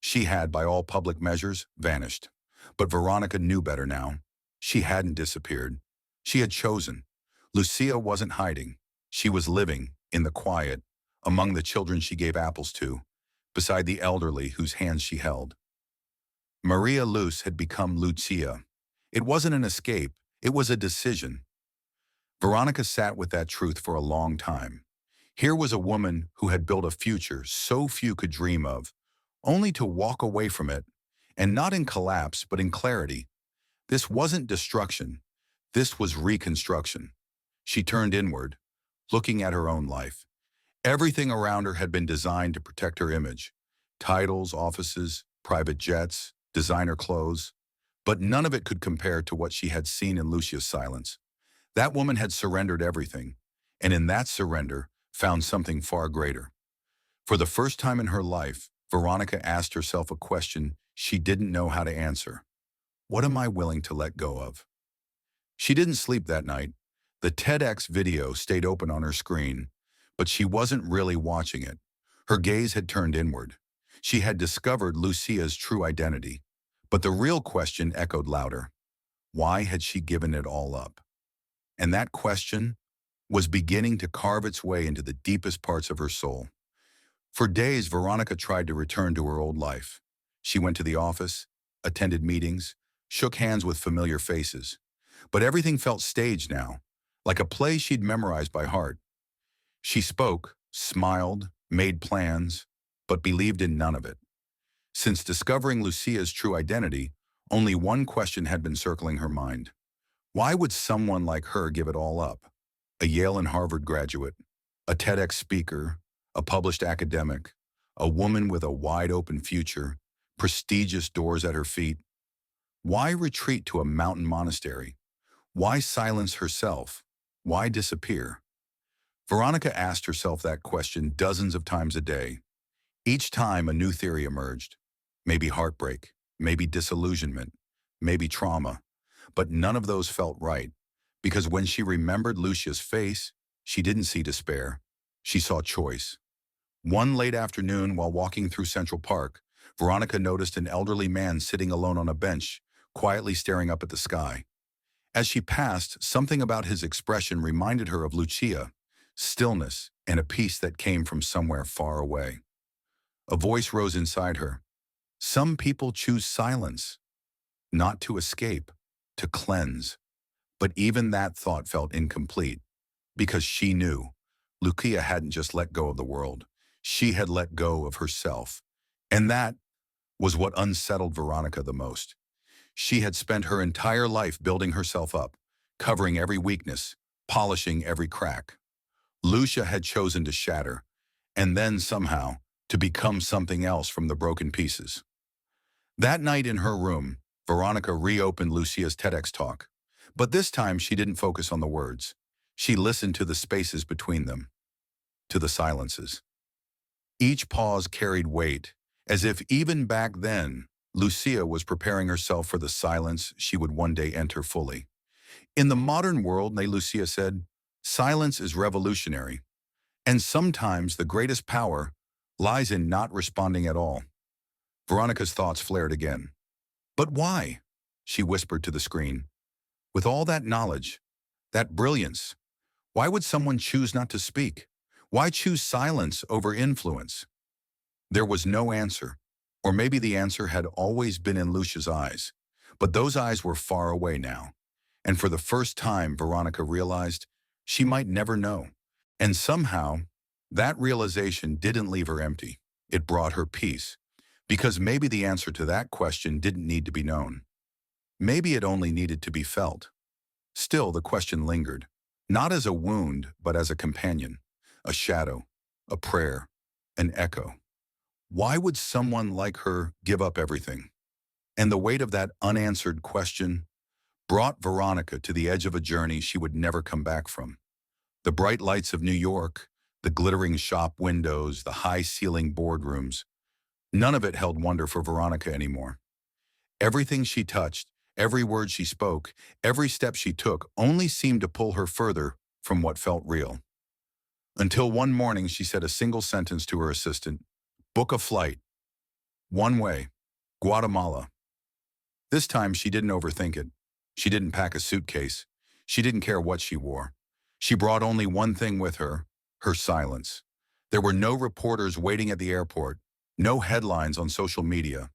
She had, by all public measures, vanished. But Veronica knew better now. She hadn't disappeared. She had chosen. Lucia wasn't hiding. She was living, in the quiet, among the children she gave apples to, beside the elderly whose hands she held. Maria Luce had become Lucia. It wasn't an escape, it was a decision. Veronica sat with that truth for a long time. Here was a woman who had built a future so few could dream of, only to walk away from it, and not in collapse, but in clarity. This wasn't destruction. This was reconstruction. She turned inward, looking at her own life. Everything around her had been designed to protect her image. Titles, offices, private jets, designer clothes. But none of it could compare to what she had seen in Lucia's silence. That woman had surrendered everything, and in that surrender found something far greater. For the first time in her life, Veronica asked herself a question she didn't know how to answer. What am I willing to let go of? She didn't sleep that night. The TEDx video stayed open on her screen, but she wasn't really watching it. Her gaze had turned inward. She had discovered Lucia's true identity. But the real question echoed louder. Why had she given it all up? And that question was beginning to carve its way into the deepest parts of her soul. For days, Veronica tried to return to her old life. She went to the office, attended meetings, shook hands with familiar faces. But everything felt staged now, like a play she'd memorized by heart. She spoke, smiled, made plans, but believed in none of it. Since discovering Lucia's true identity, only one question had been circling her mind. Why would someone like her give it all up? A Yale and Harvard graduate, a TEDx speaker, a published academic, a woman with a wide-open future, prestigious doors at her feet. Why retreat to a mountain monastery? Why silence herself? Why disappear? Veronica asked herself that question dozens of times a day. Each time a new theory emerged. Maybe heartbreak, maybe disillusionment, maybe trauma. But none of those felt right, because when she remembered Lucia's face, she didn't see despair. She saw choice. One late afternoon, while walking through Central Park, Veronica noticed an elderly man sitting alone on a bench, quietly staring up at the sky. As she passed, something about his expression reminded her of Lucia, stillness and a peace that came from somewhere far away. A voice rose inside her. Some people choose silence, not to escape, to cleanse. But even that thought felt incomplete, because she knew Lucia hadn't just let go of the world. She had let go of herself. And that was what unsettled Veronica the most. She had spent her entire life building herself up, covering every weakness, polishing every crack. Lucia had chosen to shatter, and then somehow to become something else from the broken pieces. That night in her room, Veronica reopened Lucia's TEDx talk. But this time she didn't focus on the words. She listened to the spaces between them, to the silences. Each pause carried weight, as if even back then, Lucia was preparing herself for the silence she would one day enter fully. In the modern world, Lucia said, silence is revolutionary, and sometimes the greatest power lies in not responding at all. Veronica's thoughts flared again. But why? She whispered to the screen. With all that knowledge, that brilliance, why would someone choose not to speak? Why choose silence over influence? There was no answer. Or maybe the answer had always been in Lucia's eyes. But those eyes were far away now. And for the first time, Veronica realized she might never know. And somehow, that realization didn't leave her empty. It brought her peace. Because maybe the answer to that question didn't need to be known. Maybe it only needed to be felt. Still, the question lingered. Not as a wound, but as a companion. A shadow. A prayer. An echo. Why would someone like her give up everything? And the weight of that unanswered question brought Veronica to the edge of a journey she would never come back from. The bright lights of New York, the glittering shop windows, the high-ceiling boardrooms, none of it held wonder for Veronica anymore. Everything she touched, every word she spoke, every step she took only seemed to pull her further from what felt real. Until one morning she said a single sentence to her assistant, "Book a flight. One way. Guatemala." This time she didn't overthink it. She didn't pack a suitcase. She didn't care what she wore. She brought only one thing with her silence. There were no reporters waiting at the airport, no headlines on social media.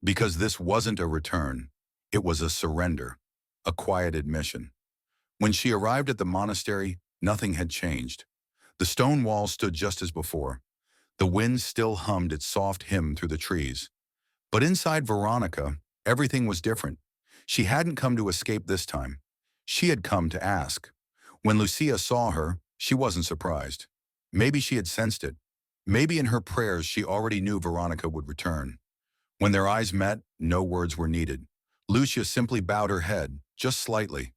Because this wasn't a return, it was a surrender, a quiet admission. When she arrived at the monastery, nothing had changed. The stone walls stood just as before. The wind still hummed its soft hymn through the trees. But inside Veronica, everything was different. She hadn't come to escape this time. She had come to ask. When Lucia saw her, she wasn't surprised. Maybe she had sensed it. Maybe in her prayers she already knew Veronica would return. When their eyes met, no words were needed. Lucia simply bowed her head, just slightly.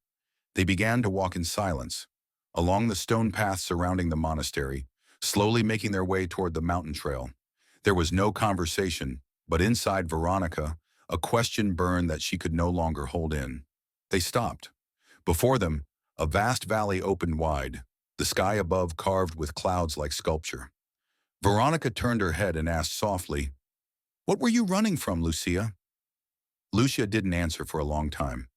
They began to walk in silence, along the stone path surrounding the monastery, slowly making their way toward the mountain trail. There was no conversation, but inside Veronica, a question burned that she could no longer hold in. They stopped. Before them, a vast valley opened wide, the sky above carved with clouds like sculpture. Veronica turned her head and asked softly, "What were you running from, Lucia?" Lucia didn't answer for a long time.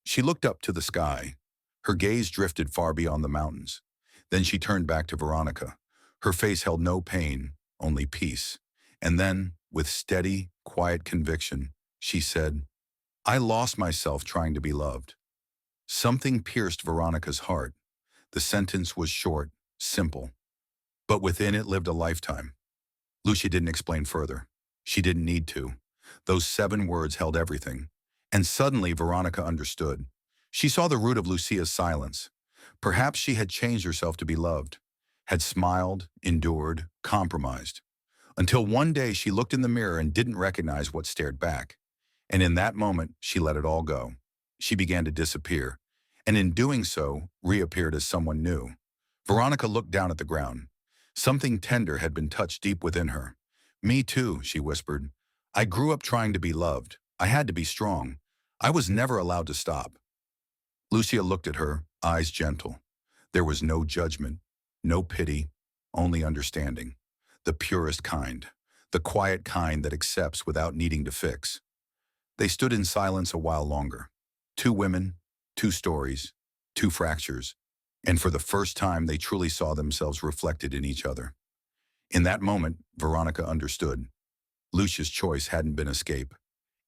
She looked up to the sky. Her gaze drifted far beyond the mountains. Then she turned back to Veronica. Her face held no pain, only peace. And then, with steady, quiet conviction, she said, "I lost myself trying to be loved." Something pierced Veronica's heart. The sentence was short, simple, but within it lived a lifetime. Lucia didn't explain further. She didn't need to. Those 7 words held everything. And suddenly Veronica understood. She saw the root of Lucia's silence. Perhaps she had changed herself to be loved, had smiled, endured, compromised, until one day she looked in the mirror and didn't recognize what stared back. And in that moment, she let it all go. She began to disappear, and in doing so, reappeared as someone new. Veronica looked down at the ground. Something tender had been touched deep within her. "Me too," she whispered. "I grew up trying to be loved. I had to be strong. I was never allowed to stop." Lucia looked at her, eyes gentle. There was no judgment, no pity, only understanding. The purest kind, the quiet kind that accepts without needing to fix. They stood in silence a while longer. 2 women, 2 stories, 2 fractures, and for the first time they truly saw themselves reflected in each other. In that moment, Veronica understood. Lucia's choice hadn't been escape.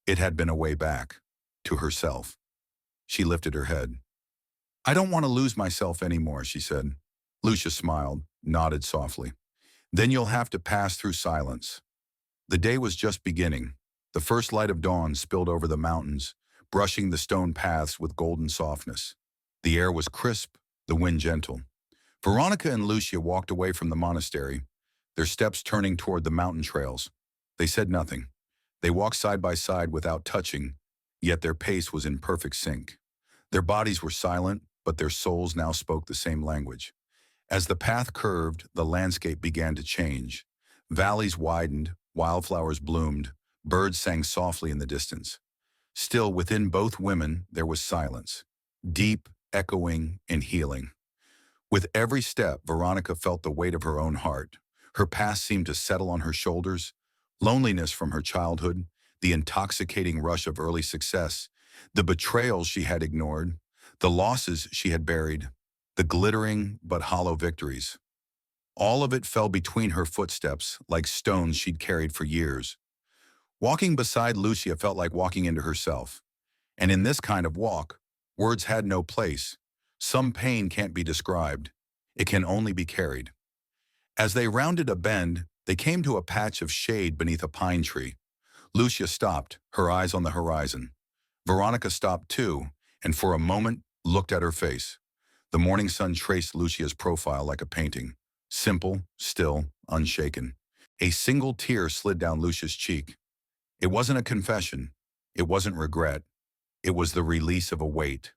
It had been a way back, to herself. She lifted her head. "I don't want to lose myself anymore," she said. Lucia smiled, nodded softly. "Then you'll have to pass through silence." The day was just beginning. The first light of dawn spilled over the mountains, brushing the stone paths with golden softness. The air was crisp, the wind gentle. Veronica and Lucia walked away from the monastery, their steps turning toward the mountain trails. They said nothing. They walked side by side without touching, yet their pace was in perfect sync. Their bodies were silent, but their souls now spoke the same language. As the path curved, the landscape began to change. Valleys widened, wildflowers bloomed, birds sang softly in the distance. Still, within both women, there was silence, deep, echoing, and healing. With every step, Veronica felt the weight of her own heart. Her past seemed to settle on her shoulders, Loneliness from her childhood, the intoxicating rush of early success, the betrayals she had ignored, the losses she had buried, the glittering but hollow victories. All of it fell between her footsteps like stones she'd carried for years. Walking beside Lucia felt like walking into herself. And in this kind of walk, words had no place. Some pain can't be described. It can only be carried. As they rounded a bend, they came to a patch of shade beneath a pine tree. Lucia stopped, her eyes on the horizon. Veronica stopped too, and for a moment looked at her face. The morning sun traced Lucia's profile like a painting. Simple, still, unshaken. A single tear slid down Lucia's cheek. It wasn't a confession. It wasn't regret. It was the release of a weight.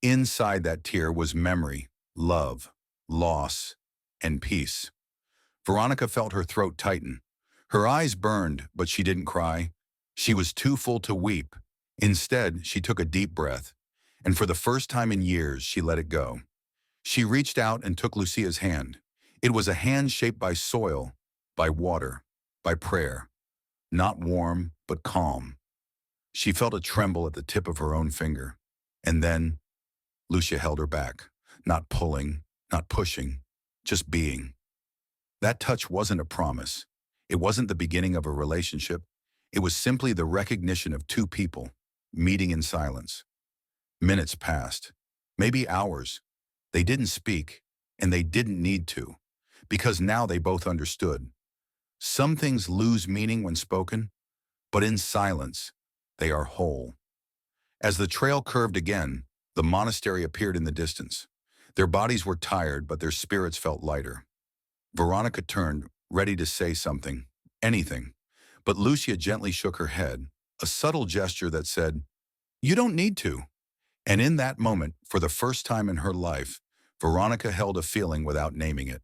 Inside that tear was memory, love, loss, and peace. Veronica felt her throat tighten. Her eyes burned, but she didn't cry. She was too full to weep. Instead, she took a deep breath, and for the first time in years, she let it go. She reached out and took Lucia's hand. It was a hand shaped by soil, by water, by prayer. Not warm, but calm. She felt a tremble at the tip of her own finger. And then, Lucia held her back, not pulling, not pushing, just being. That touch wasn't a promise. It wasn't the beginning of a relationship. It was simply the recognition of two people, meeting in silence. Minutes passed, maybe hours. They didn't speak, and they didn't need to, because now they both understood. Some things lose meaning when spoken, but in silence, they are whole. As the trail curved again, the monastery appeared in the distance. Their bodies were tired, but their spirits felt lighter. Veronica turned, ready to say something, anything, but Lucia gently shook her head, a subtle gesture that said, "You don't need to." And in that moment, for the first time in her life, Veronica held a feeling without naming it.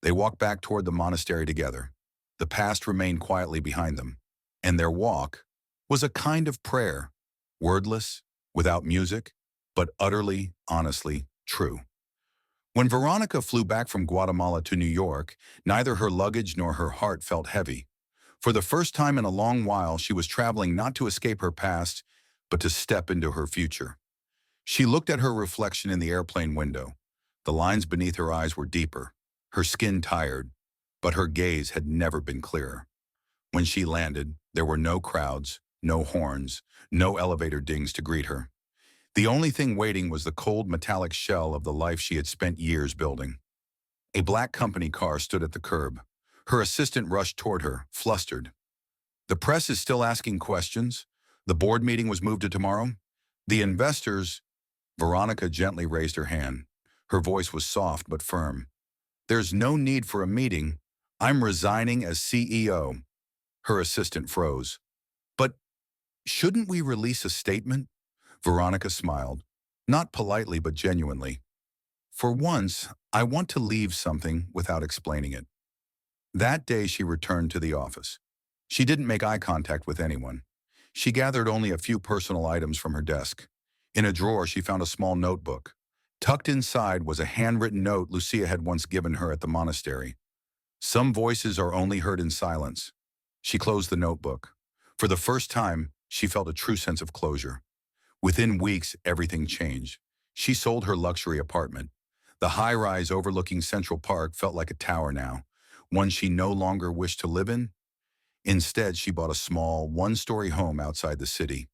They walked back toward the monastery together. The past remained quietly behind them, and their walk was a kind of prayer, wordless, without music, but utterly, honestly true. When Veronica flew back from Guatemala to New York, neither her luggage nor her heart felt heavy. For the first time in a long while, she was traveling not to escape her past, but to step into her future. She looked at her reflection in the airplane window. The lines beneath her eyes were deeper, her skin tired, but her gaze had never been clearer. When she landed, there were no crowds, no horns, no elevator dings to greet her. The only thing waiting was the cold metallic shell of the life she had spent years building. A black company car stood at the curb. Her assistant rushed toward her, flustered. "The press is still asking questions. The board meeting was moved to tomorrow. The investors—" Veronica gently raised her hand. Her voice was soft but firm. "There's no need for a meeting. I'm resigning as CEO." Her assistant froze. "But shouldn't we release a statement?" Veronica smiled, not politely but genuinely. "For once, I want to leave something without explaining it." That day she returned to the office. She didn't make eye contact with anyone. She gathered only a few personal items from her desk. In a drawer she found a small notebook. Tucked inside was a handwritten note Lucia had once given her at the monastery. "Some voices are only heard in silence." She closed the notebook. For the first time, she felt a true sense of closure. Within weeks, everything changed. She sold her luxury apartment. The high-rise overlooking Central Park felt like a tower now, one she no longer wished to live in. Instead, she bought a small, one-story home outside the city.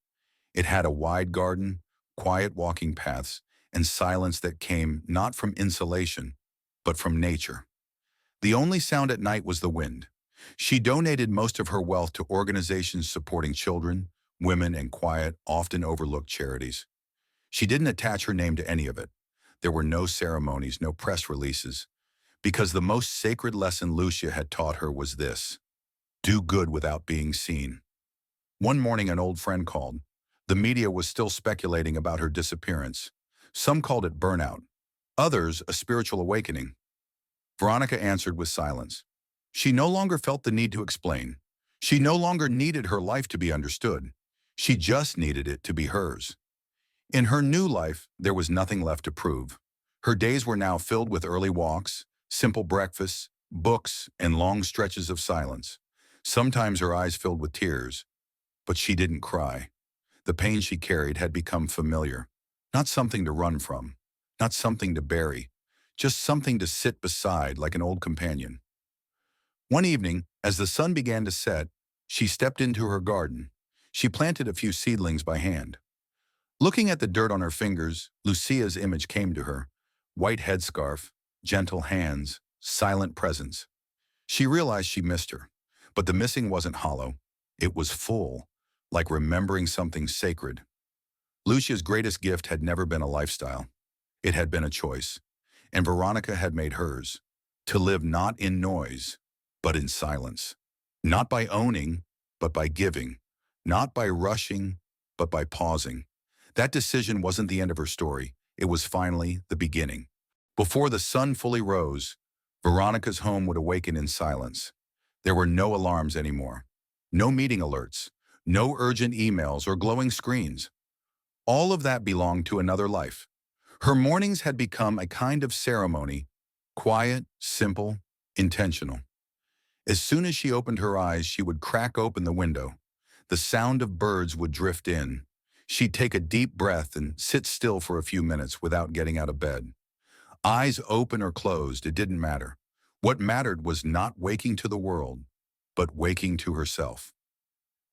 It had a wide garden, quiet walking paths, and silence that came not from insulation, but from nature. The only sound at night was the wind. She donated most of her wealth to organizations supporting children, women, and quiet, often overlooked charities. She didn't attach her name to any of it. There were no ceremonies, no press releases, because the most sacred lesson Lucia had taught her was this: do good without being seen. One morning, an old friend called. The media was still speculating about her disappearance. Some called it burnout, others a spiritual awakening. Veronica answered with silence. She no longer felt the need to explain. She no longer needed her life to be understood. She just needed it to be hers. In her new life, there was nothing left to prove. Her days were now filled with early walks, simple breakfasts, books, and long stretches of silence. Sometimes her eyes filled with tears, but she didn't cry. The pain she carried had become familiar, not something to run from, not something to bury, just something to sit beside like an old companion. One evening, as the sun began to set, she stepped into her garden. She planted a few seedlings by hand. Looking at the dirt on her fingers, Lucia's image came to her. White headscarf, gentle hands, silent presence. She realized she missed her, but the missing wasn't hollow. It was full, like remembering something sacred. Lucia's greatest gift had never been a lifestyle. It had been a choice, and Veronica had made hers, to live not in noise, but in silence. Not by owning, but by giving. Not by rushing, but by pausing. That decision wasn't the end of her story. It was finally the beginning. Before the sun fully rose, Veronica's home would awaken in silence. There were no alarms anymore, no meeting alerts, no urgent emails or glowing screens. All of that belonged to another life. Her mornings had become a kind of ceremony, quiet, simple, intentional. As soon as she opened her eyes, she would crack open the window. The sound of birds would drift in. She'd take a deep breath and sit still for a few minutes without getting out of bed. Eyes open or closed, it didn't matter. What mattered was not waking to the world, but waking to herself.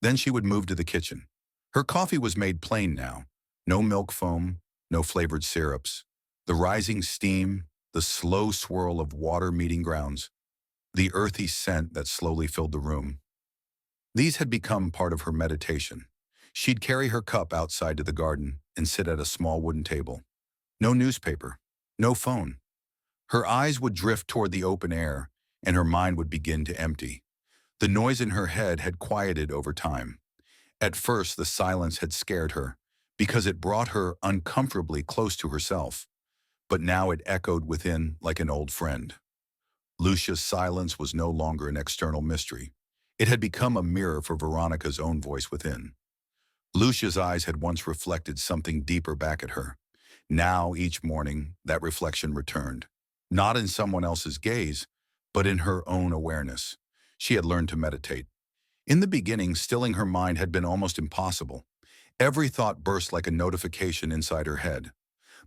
Then she would move to the kitchen. Her coffee was made plain now. No milk foam, no flavored syrups. The rising steam, the slow swirl of water meeting grounds, the earthy scent that slowly filled the room. These had become part of her meditation. She'd carry her cup outside to the garden and sit at a small wooden table. No newspaper, no phone. Her eyes would drift toward the open air, and her mind would begin to empty. The noise in her head had quieted over time. At first, the silence had scared her, because it brought her uncomfortably close to herself. But now it echoed within like an old friend. Lucia's silence was no longer an external mystery. It had become a mirror for Veronica's own voice within. Lucia's eyes had once reflected something deeper back at her. Now, each morning, that reflection returned. Not in someone else's gaze, but in her own awareness. She had learned to meditate. In the beginning, stilling her mind had been almost impossible. Every thought burst like a notification inside her head.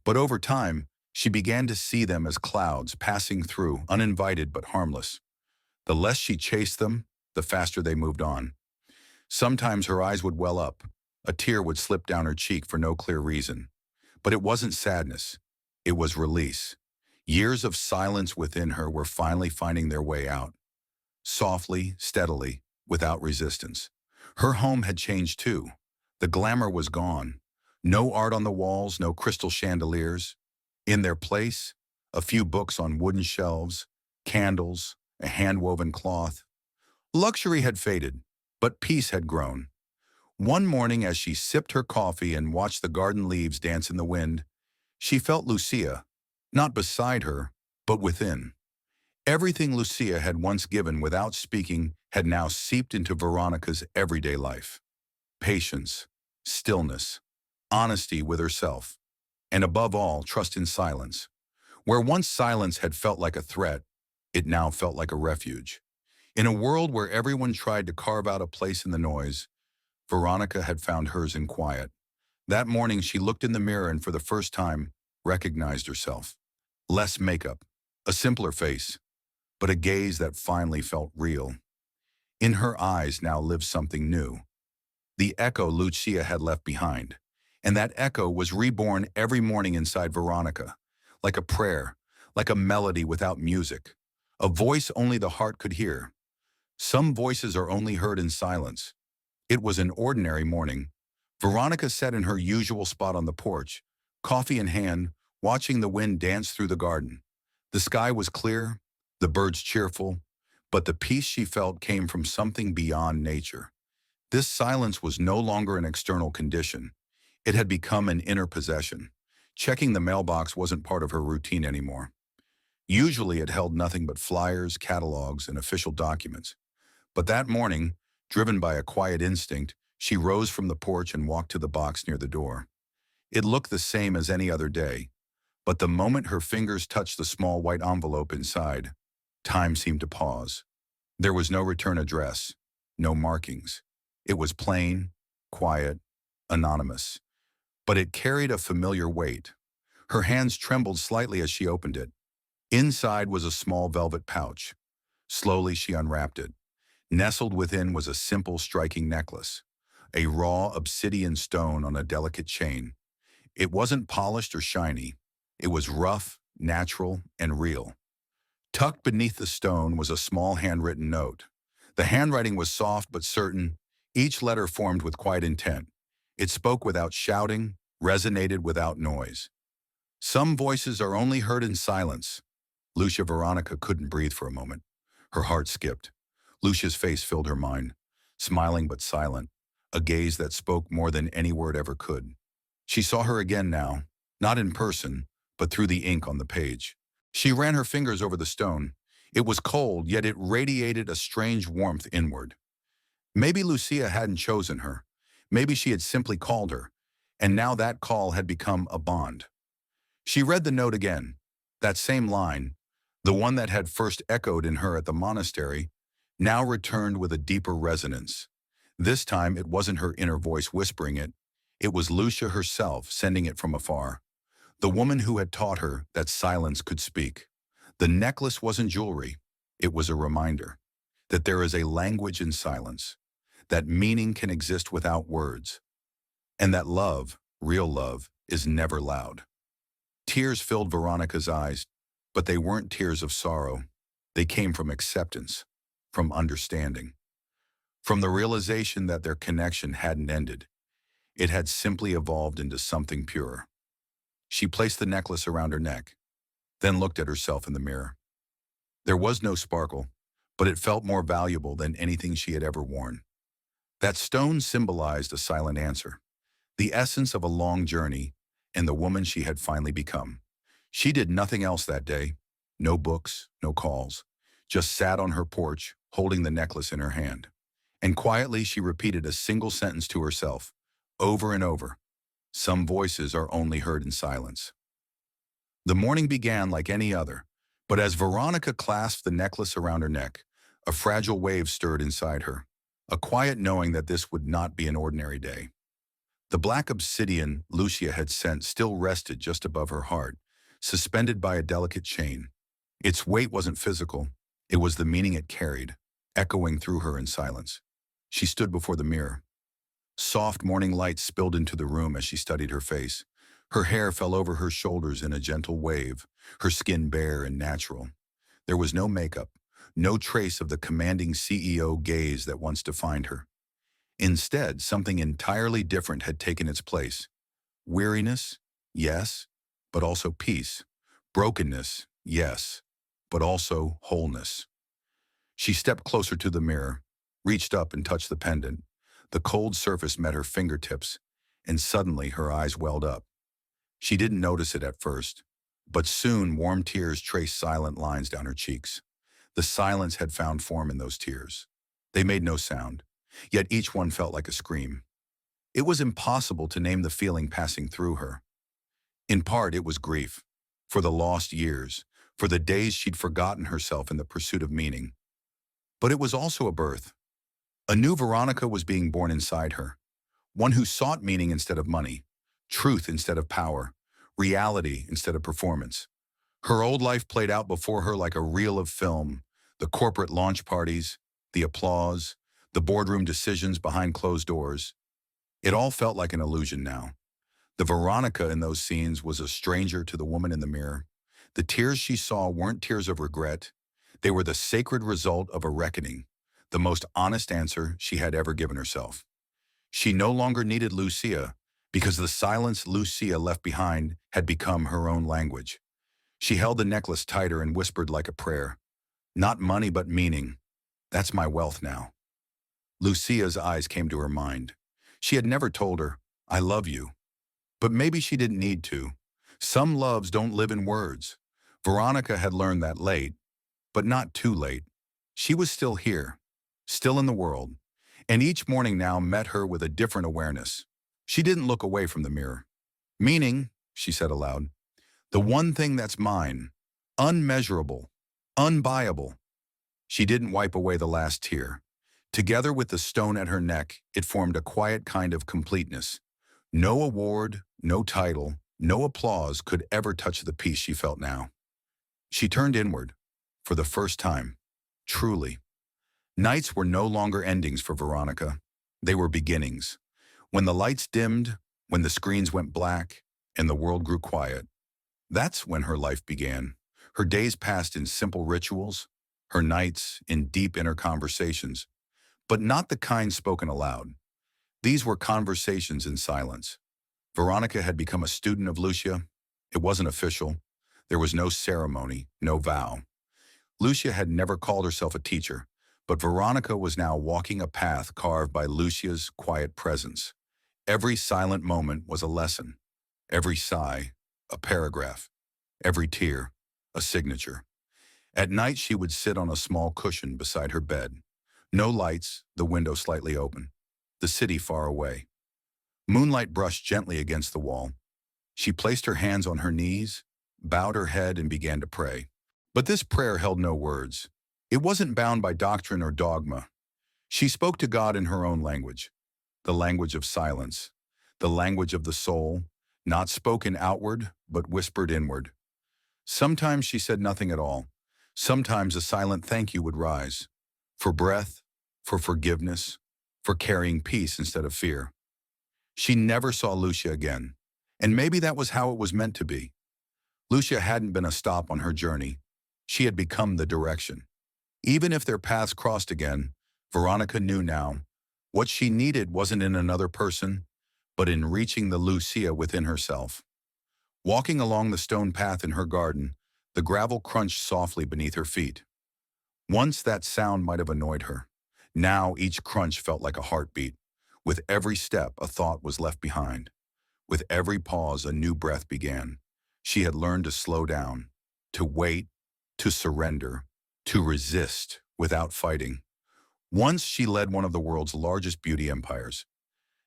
But over time, she began to see them as clouds passing through, uninvited but harmless. The less she chased them, the faster they moved on. Sometimes her eyes would well up. A tear would slip down her cheek for no clear reason. But it wasn't sadness. It was release. Years of silence within her were finally finding their way out. Softly, steadily, without resistance. Her home had changed too. The glamour was gone. No art on the walls, no crystal chandeliers. In their place, a few books on wooden shelves, candles, a hand-woven cloth. Luxury had faded, but peace had grown. One morning, as she sipped her coffee and watched the garden leaves dance in the wind, she felt Lucia, not beside her, but within. Everything Lucia had once given without speaking had now seeped into Veronica's everyday life. Patience, stillness, honesty with herself, and above all, trust in silence. Where once silence had felt like a threat, it now felt like a refuge. In a world where everyone tried to carve out a place in the noise, Veronica had found hers in quiet. That morning, she looked in the mirror and for the first time, recognized herself. Less makeup, a simpler face, but a gaze that finally felt real. In her eyes now lived something new. The echo Lucia had left behind. And that echo was reborn every morning inside Veronica, like a prayer, like a melody without music, a voice only the heart could hear. Some voices are only heard in silence. It was an ordinary morning. Veronica sat in her usual spot on the porch, coffee in hand, watching the wind dance through the garden. The sky was clear, the birds cheerful, but the peace she felt came from something beyond nature. This silence was no longer an external condition. It had become an inner possession. Checking the mailbox wasn't part of her routine anymore. Usually it held nothing but flyers, catalogs, and official documents. But that morning, driven by a quiet instinct, she rose from the porch and walked to the box near the door. It looked the same as any other day, but the moment her fingers touched the small white envelope inside, time seemed to pause. There was no return address, no markings. It was plain, quiet, anonymous. But it carried a familiar weight. Her hands trembled slightly as she opened it. Inside was a small velvet pouch. Slowly she unwrapped it. Nestled within was a simple, striking necklace, a raw obsidian stone on a delicate chain. It wasn't polished or shiny. It was rough, natural, and real. Tucked beneath the stone was a small handwritten note. The handwriting was soft but certain, each letter formed with quiet intent. It spoke without shouting, resonated without noise. Some voices are only heard in silence. Lucia Veronica couldn't breathe for a moment. Her heart skipped. Lucia's face filled her mind, smiling but silent, a gaze that spoke more than any word ever could. She saw her again now, not in person, but through the ink on the page. She ran her fingers over the stone. It was cold, yet it radiated a strange warmth inward. Maybe Lucia hadn't chosen her. Maybe she had simply called her, and now that call had become a bond. She read the note again, that same line, the one that had first echoed in her at the monastery, now returned with a deeper resonance. This time it wasn't her inner voice whispering it. It was Lucia herself sending it from afar. The woman who had taught her that silence could speak. The necklace wasn't jewelry. It was a reminder that there is a language in silence, that meaning can exist without words, and that love, real love, is never loud. Tears filled Veronica's eyes, but they weren't tears of sorrow. They came from acceptance, from understanding, from the realization that their connection hadn't ended. It had simply evolved into something pure. She placed the necklace around her neck, then looked at herself in the mirror. There was no sparkle, but it felt more valuable than anything she had ever worn. That stone symbolized a silent answer, the essence of a long journey, and the woman she had finally become. She did nothing else that day. No books, no calls. Just sat on her porch, holding the necklace in her hand. And quietly she repeated a single sentence to herself, over and over. Some voices are only heard in silence. The morning began like any other, but as Veronica clasped the necklace around her neck, a fragile wave stirred inside her, a quiet knowing that this would not be an ordinary day. The black obsidian Lucia had sent still rested just above her heart, suspended by a delicate chain. Its weight wasn't physical, it was the meaning it carried, echoing through her in silence. She stood before the mirror. Soft morning light spilled into the room as she studied her face. Her hair fell over her shoulders in a gentle wave, her skin bare and natural. There was no makeup, no trace of the commanding CEO gaze that once defined her. Instead, something entirely different had taken its place. Weariness, yes, but also peace. Brokenness, yes, but also wholeness. She stepped closer to the mirror, reached up and touched the pendant. The cold surface met her fingertips, and suddenly her eyes welled up. She didn't notice it at first, but soon warm tears traced silent lines down her cheeks. The silence had found form in those tears. They made no sound, yet each one felt like a scream. It was impossible to name the feeling passing through her. In part, it was grief, for the lost years, for the days she'd forgotten herself in the pursuit of meaning. But it was also a birth. A new Veronica was being born inside her, one who sought meaning instead of money, truth instead of power, reality instead of performance. Her old life played out before her like a reel of film, the corporate launch parties, the applause, the boardroom decisions behind closed doors. It all felt like an illusion now. The Veronica in those scenes was a stranger to the woman in the mirror. The tears she saw weren't tears of regret. They were the sacred result of a reckoning, the most honest answer she had ever given herself. She no longer needed Lucia because the silence Lucia left behind had become her own language. She held the necklace tighter and whispered like a prayer. Not money, but meaning. That's my wealth now. Lucia's eyes came to her mind. She had never told her, I love you. But maybe she didn't need to. Some loves don't live in words. Veronica had learned that late, but not too late. She was still here, still in the world, and each morning now met her with a different awareness. She didn't look away from the mirror. Meaning, she said aloud, the one thing that's mine, unmeasurable, unbuyable. She didn't wipe away the last tear. Together with the stone at her neck, it formed a quiet kind of completeness. No award, no title, no applause could ever touch the peace she felt now. She turned inward, for the first time. Truly. Nights were no longer endings for Veronica. They were beginnings. When the lights dimmed, when the screens went black, and the world grew quiet, that's when her life began. Her days passed in simple rituals, her nights in deep inner conversations, but not the kind spoken aloud. These were conversations in silence. Veronica had become a student of Lucia. It wasn't official. There was no ceremony, no vow. Lucia had never called herself a teacher, but Veronica was now walking a path carved by Lucia's quiet presence. Every silent moment was a lesson. Every sigh, a paragraph. Every tear, a signature. At night, she would sit on a small cushion beside her bed. No lights, the window slightly open. The city far away. Moonlight brushed gently against the wall. She placed her hands on her knees, bowed her head, and began to pray. But this prayer held no words. It wasn't bound by doctrine or dogma. She spoke to God in her own language, the language of silence, the language of the soul, not spoken outward, but whispered inward. Sometimes she said nothing at all. Sometimes a silent thank you would rise, for breath, for forgiveness, for carrying peace instead of fear. She never saw Lucia again, and maybe that was how it was meant to be. Lucia hadn't been a stop on her journey. She had become the direction. Even if their paths crossed again, Veronica knew now, what she needed wasn't in another person, but in reaching the Lucia within herself. Walking along the stone path in her garden, the gravel crunched softly beneath her feet. Once that sound might have annoyed her. Now each crunch felt like a heartbeat. With every step, a thought was left behind. With every pause, a new breath began. She had learned to slow down, to wait, to surrender, to resist without fighting. Once she led one of the world's largest beauty empires.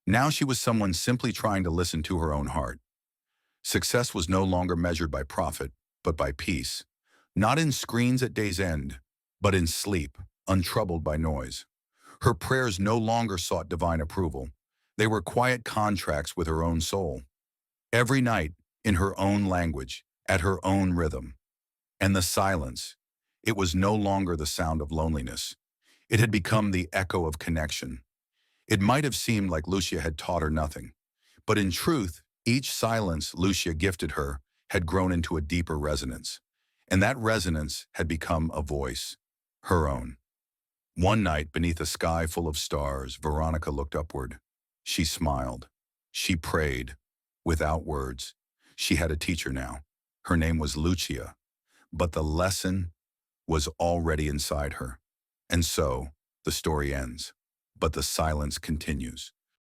Now she was someone simply trying to listen to her own heart. Success was no longer measured by profit, but by peace. Not in screens at day's end, but in sleep, untroubled by noise. Her prayers no longer sought divine approval. They were quiet contracts with her own soul. Every night, in her own language, at her own rhythm. And the silence, it was no longer the sound of loneliness. It had become the echo of connection. It might have seemed like Lucia had taught her nothing, but in truth, each silence Lucia gifted her had grown into a deeper resonance, and that resonance had become a voice, her own. One night, beneath a sky full of stars, Veronica looked upward. She smiled. She prayed. Without words. She had a teacher now. Her name was Lucia, but the lesson was already inside her. And so, the story ends, but the silence continues.